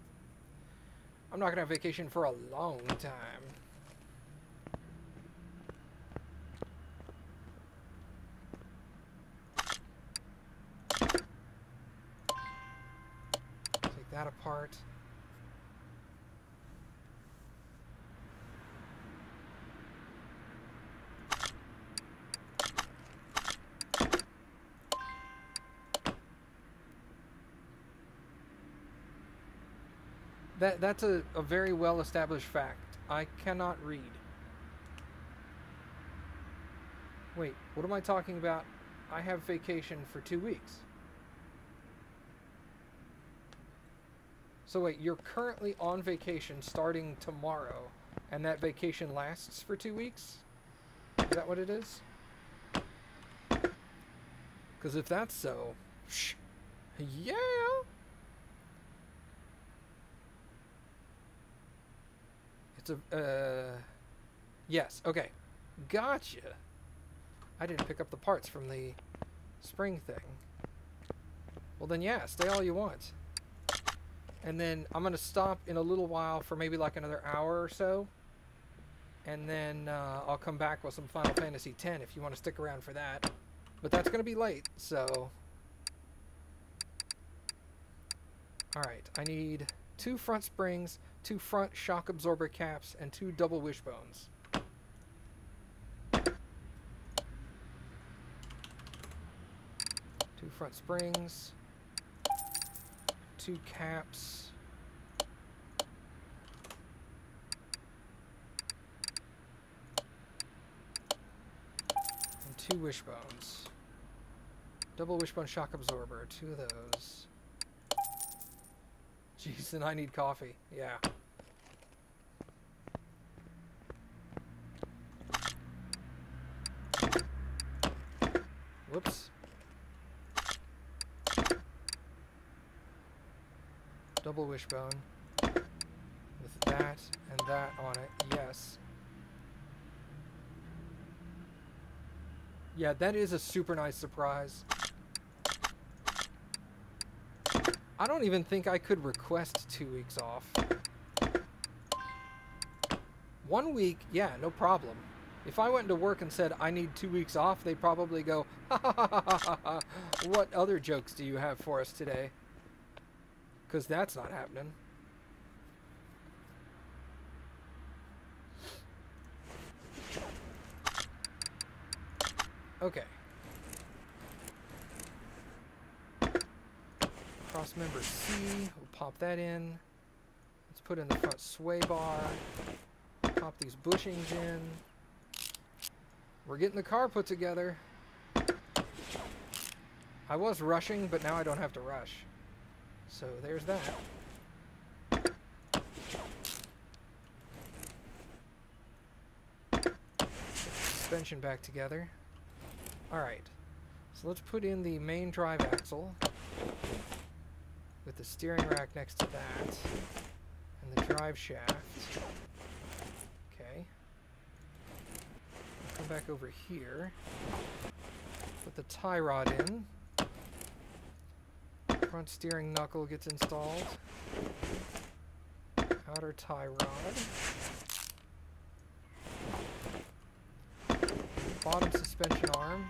Speaker 1: I'm not gonna have vacation for a long time. Take that apart. That's a very well-established fact. I cannot read. Wait, what am I talking about? I have vacation for 2 weeks. So wait, you're currently on vacation starting tomorrow, and that vacation lasts for 2 weeks? Is that what it is? Because if that's so, yeah! It's a, yes, okay. Gotcha. I didn't pick up the parts from the spring thing. Well then, yeah, stay all you want. And then I'm going to stop in a little while for maybe like another hour or so. And then I'll come back with some Final Fantasy X if you want to stick around for that. But that's going to be late, so... Alright, I need 2 front springs, 2 front shock absorber caps, and 2 double wishbones. 2 front springs, 2 caps, and 2 wishbones. Double wishbone shock absorber, 2 of those. Jeez, and I need coffee. Yeah. Whoops. Double wishbone. With that and that on it. Yes. Yeah, that is a super nice surprise. I don't even think I could request 2 weeks off. 1 week, yeah, no problem. If I went to work and said I need 2 weeks off, they'd probably go, ha ha ha ha ha ha. What other jokes do you have for us today? Because that's not happening. Okay. Cross member C, we'll pop that in. Let's put in the front sway bar. Pop these bushings in. We're getting the car put together. I was rushing, but now I don't have to rush. So there's that. Get the suspension back together. Alright, so let's put in the main drive axle with the steering rack next to that and the drive shaft. Okay. Come back over here. Put the tie rod in. Front steering knuckle gets installed. Outer tie rod. Bottom suspension arm.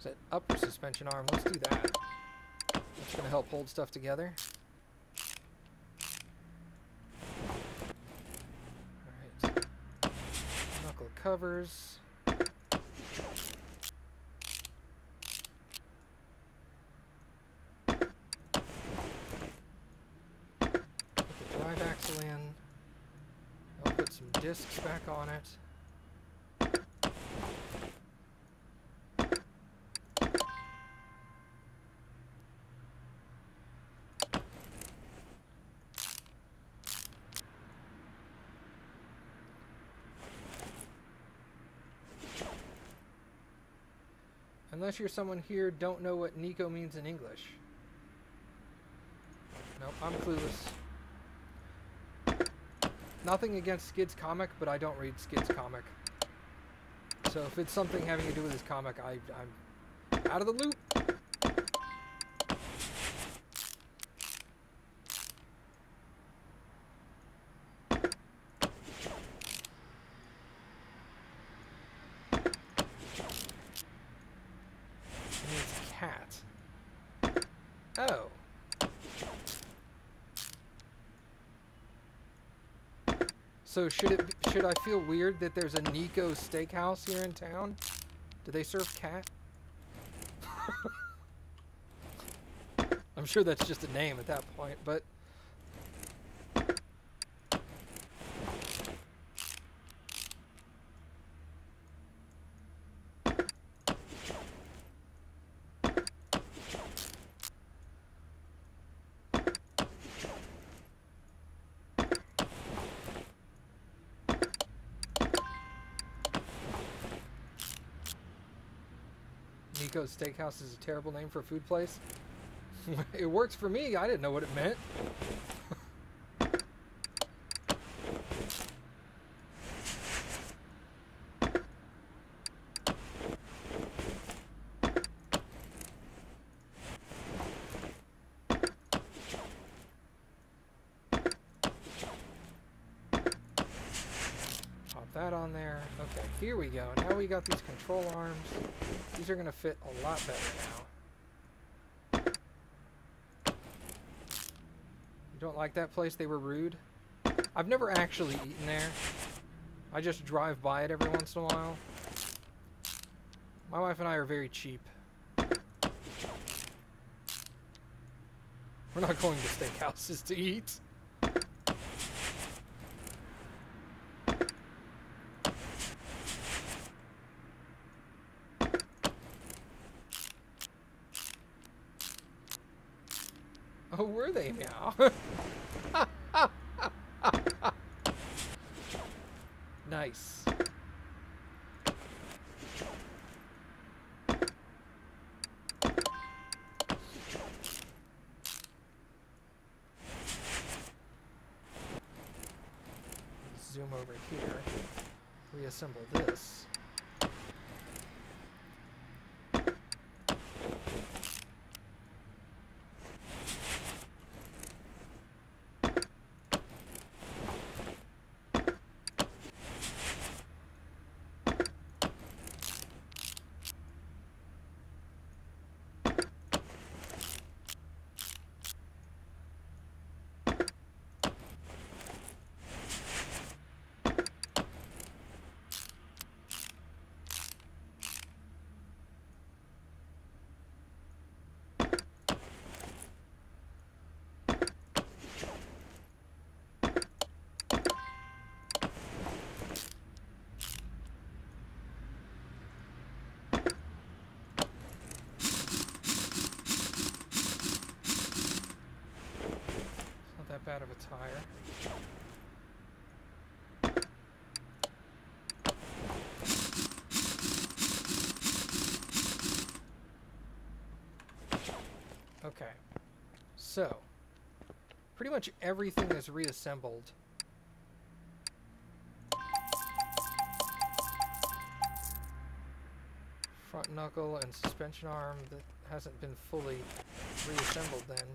Speaker 1: That upper suspension arm, let's do that. That's going to help hold stuff together. Alright. Knuckle covers. Put the drive axle in. I'll put some discs back on it. Unless you're someone here don't know what Nico means in English. Nope, I'm clueless. Nothing against Skid's comic, but I don't read Skid's comic. So if it's something having to do with his comic, I'm out of the loop. It's a cat. Oh. So should I feel weird that there's a Nico's Steakhouse here in town? Do they serve cat? I'm sure that's just a name at that point, but Nico's Steakhouse is a terrible name for a food place. It works for me. I didn't know what it meant. Pop that on there. Okay, here we go. Now we got these control arms. These are going to fit a lot better now. Don't like that place? They were rude. I've never actually eaten there. I just drive by it every once in a while. My wife and I are very cheap. We're not going to steakhouses to eat. Oh, were they now? Nice. Zoom over here. Reassemble this. Bad of a tire. Okay, so pretty much everything is reassembled. Front knuckle and suspension arm that hasn't been fully reassembled then.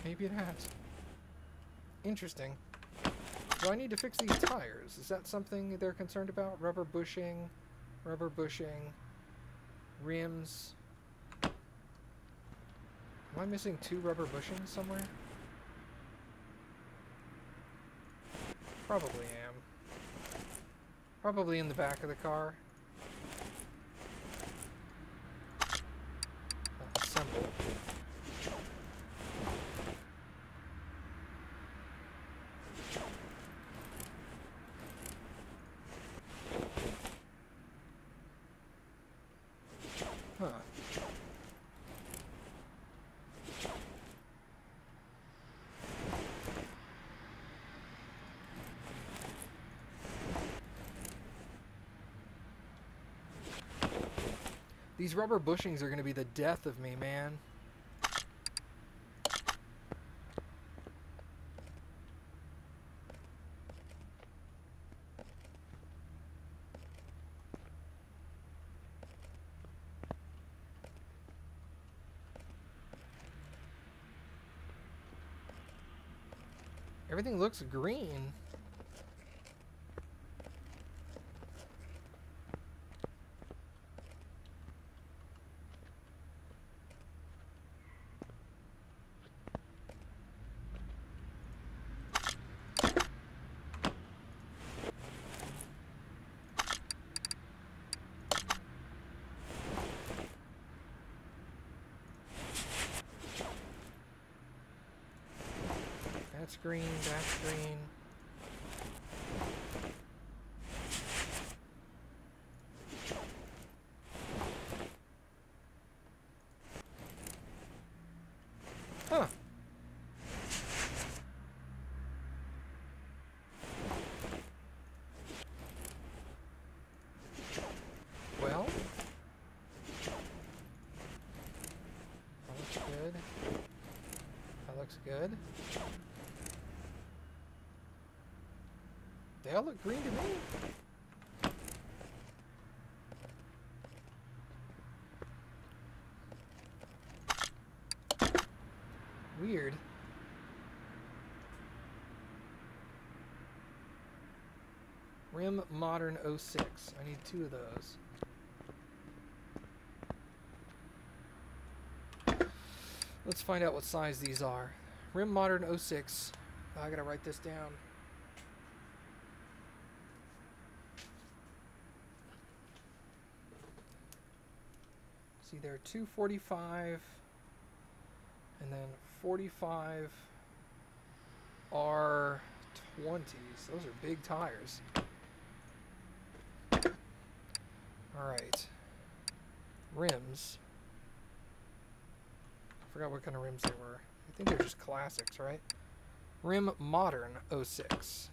Speaker 1: Maybe it has. Interesting. Do I need to fix these tires? Is that something they're concerned about? Rubber bushing, rims. Am I missing 2 rubber bushings somewhere? Probably am. Probably in the back of the car. Assemble. Huh. These rubber bushings are going to be the death of me, man. Everything looks green. That's green, that's green. Huh. Well, that looks good. That looks good. They all look green to me. Weird. Rim Modern 06. I need 2 of those. Let's find out what size these are. Rim Modern 06. I gotta write this down. See, there are 245 and then 45 R20s. Those are big tires. Alright. Rims. I forgot what kind of rims they were. I think they're just classics, right? Rim Modern 06.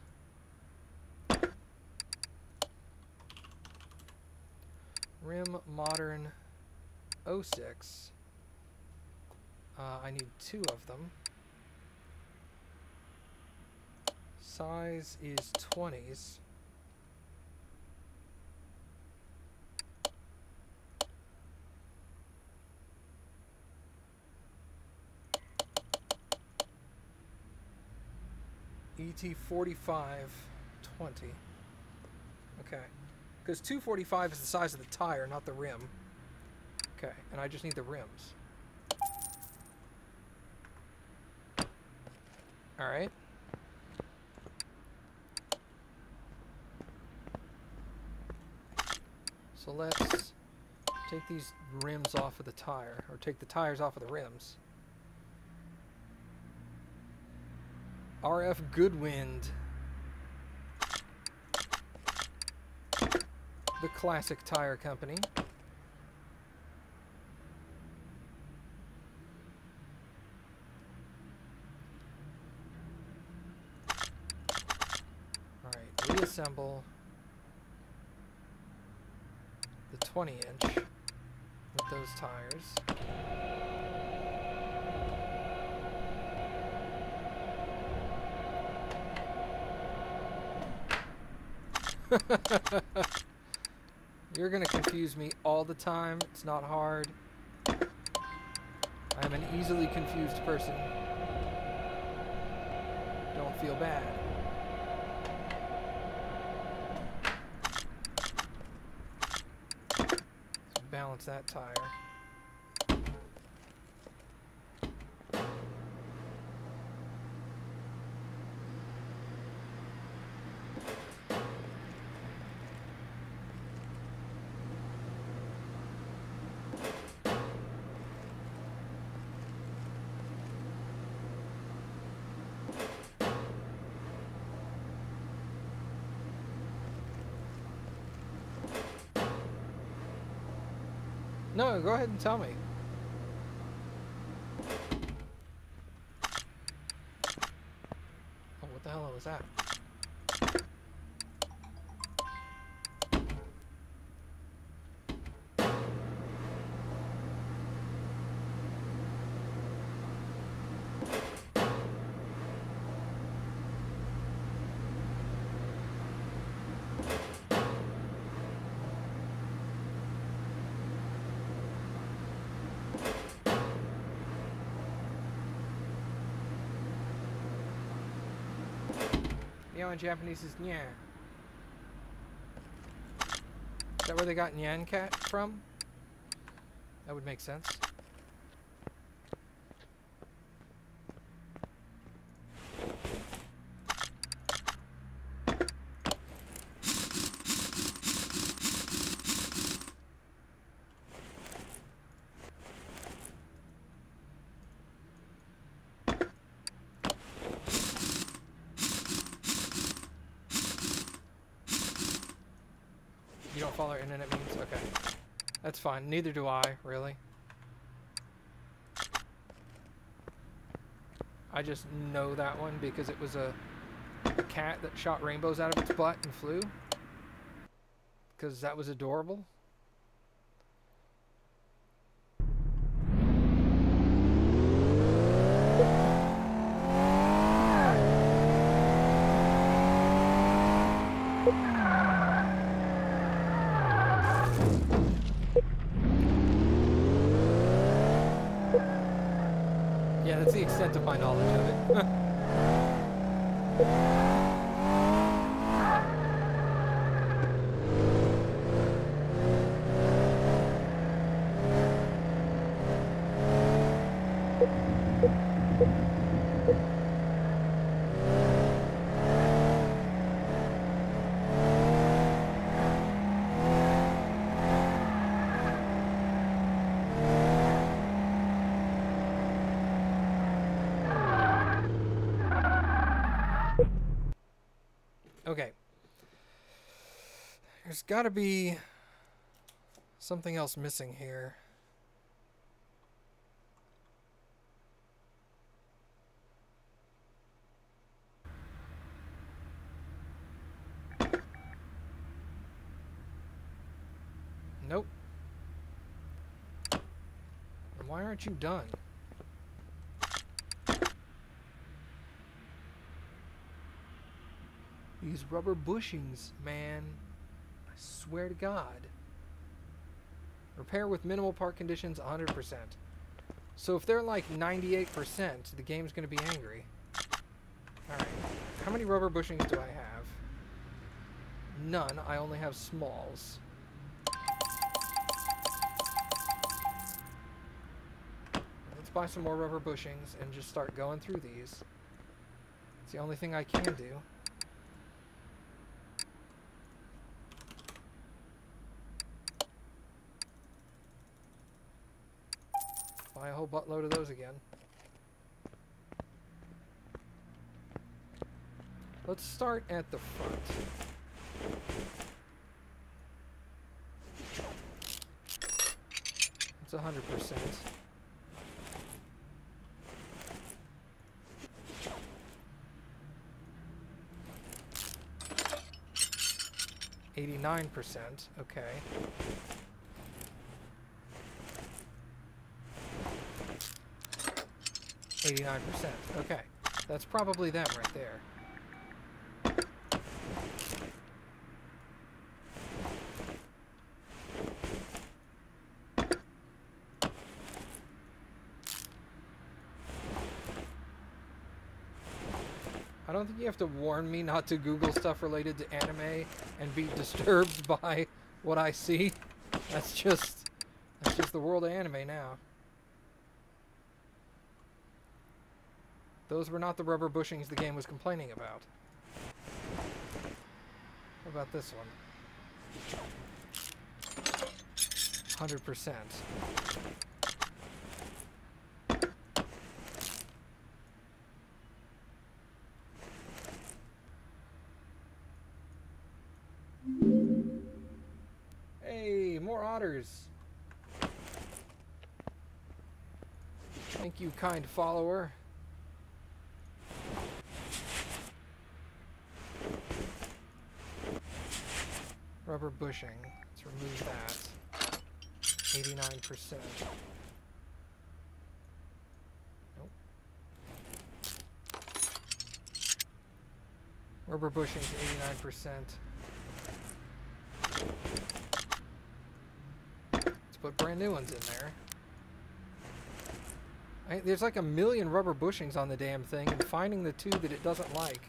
Speaker 1: Rim Modern 06. I need 2 of them. Size is 20s. ET 45 20. Okay. Because 245 is the size of the tire, not the rim. Okay, and I just need the rims. Alright. So let's take these rims off of the tire, or take the tires off of the rims. RF Goodwind. The classic tire company. Alright, reassemble the 20-inch with those tires. You're gonna confuse me all the time. It's not hard. I'm an easily confused person. Don't feel bad. Let's balance that tire. No, go ahead and tell me. Oh, what the hell was that? Meow in Japanese is nya. Is that where they got Nyan Cat from? That would make sense. You don't follow internet memes? Okay. That's fine. Neither do I, really. I just know that one because it was a cat that shot rainbows out of its butt and flew. Because that was adorable. Yeah, that's the extent of my knowledge of it. Okay. There's got to be something else missing here. Nope. And why aren't you done? These rubber bushings, man. I swear to God. Repair with minimal part conditions, 100%. So if they're like 98%, the game's going to be angry. Alright. How many rubber bushings do I have? None. I only have smalls. Let's buy some more rubber bushings and just start going through these. It's the only thing I can do. Buy a whole buttload of those again. Let's start at the front. It's 100%. %, okay. %, okay. That's probably them right there. I don't think you have to warn me not to Google stuff related to anime and be disturbed by what I see. That's just the world of anime now. Those were not the rubber bushings the game was complaining about. What about this one? 100%. Hey, more otters. Thank you, kind follower. Rubber bushing. Let's remove that. 89%. Nope. Rubber bushing's 89%. Let's put brand new ones in there. There's like 1 million rubber bushings on the damn thing, and finding the two that it doesn't like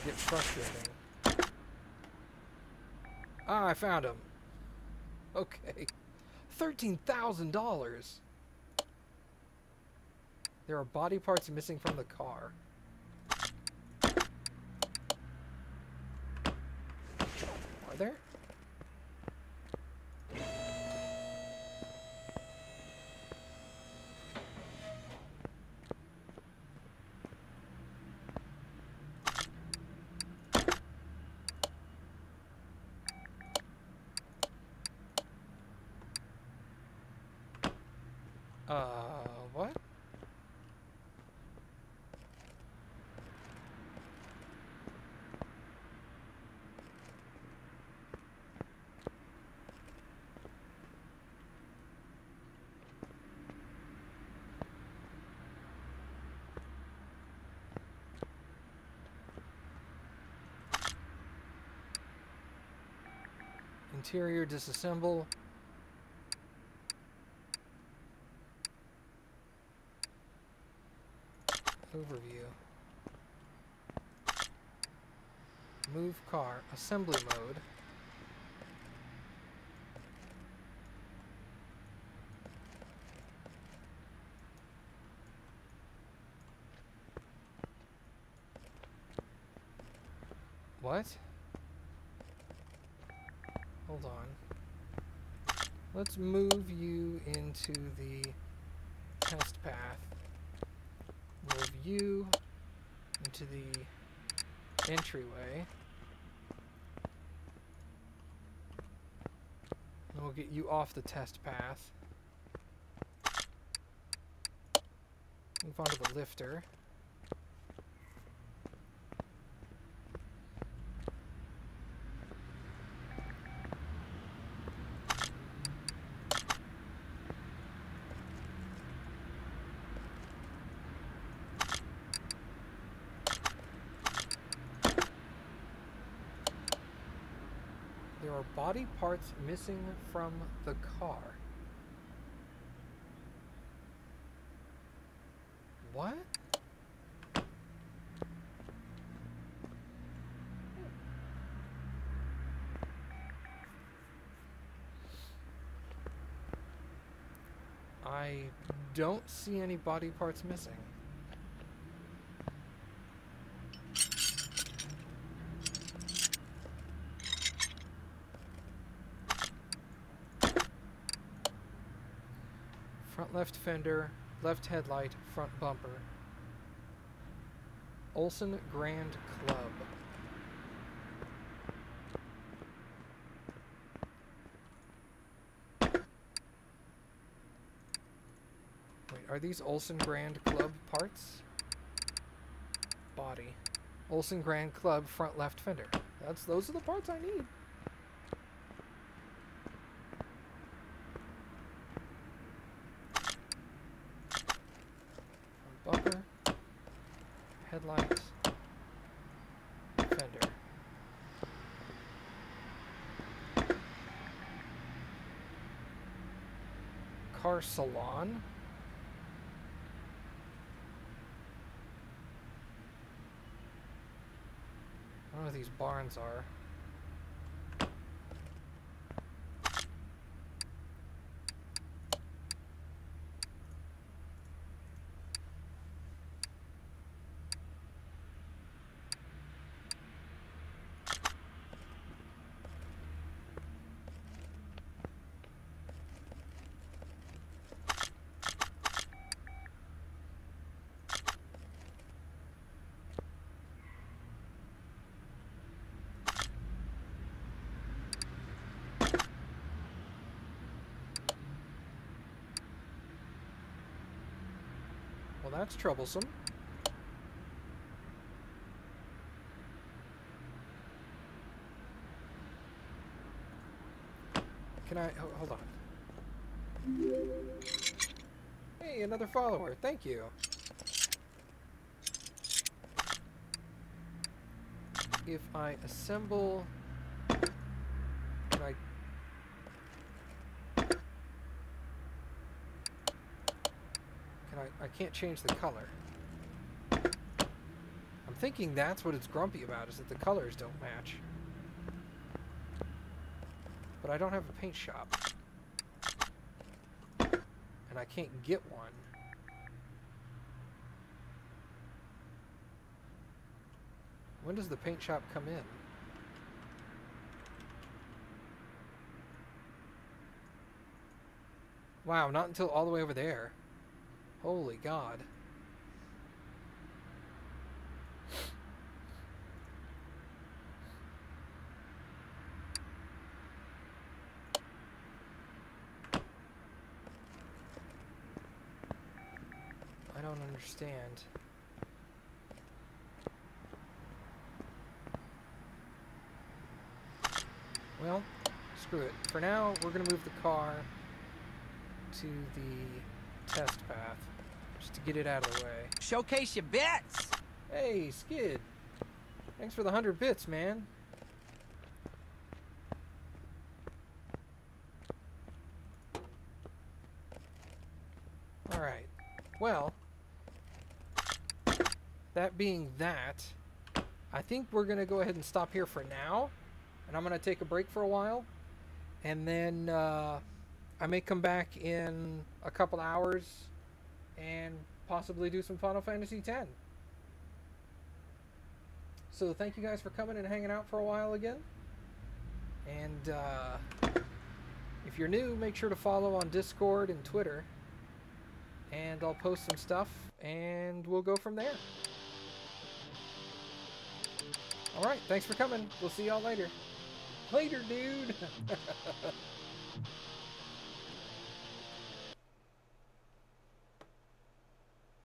Speaker 1: get frustrating. Ah, I found him. Okay. $13,000. There are body parts missing from the car. Are there? What? Interior disassemble. Overview. Move car. Assembly mode. What? Hold on. Let's move you into the test path. Move you into the entryway. And we'll get you off the test path. Move on to the lifter. There are body parts missing from the car. What? I don't see any body parts missing. Front left fender, left headlight, front bumper. Olson Grand Club. Wait, are these Olson Grand Club parts? Body. Olson Grand Club, front left fender. Those are the parts I need. Bumper, headlights, fender. Car salon. I don't know what these barns are. Well, that's troublesome. Can I... Oh, hold on. Hey, another follower. Thank you. If I assemble... Can I... I can't change the color. I'm thinking that's what it's grumpy about, is that the colors don't match. But I don't have a paint shop. And I can't get one. When does the paint shop come in? Wow, not until all the way over there. Holy God. I don't understand. Well, screw it. For now, we're going to move the car to the test path, just to get it out of the way.
Speaker 3: Showcase your bits!
Speaker 1: Hey, Skid. Thanks for the 100 bits, man. Alright. Well, that being that, I think we're going to go ahead and stop here for now. And I'm going to take a break for a while. And then I may come back in a couple hours and possibly do some Final Fantasy X. So thank you guys for coming and hanging out for a while again. And if you're new, make sure to follow on Discord and Twitter. And I'll post some stuff and we'll go from there. Alright, thanks for coming. We'll see y'all later. Later, dude!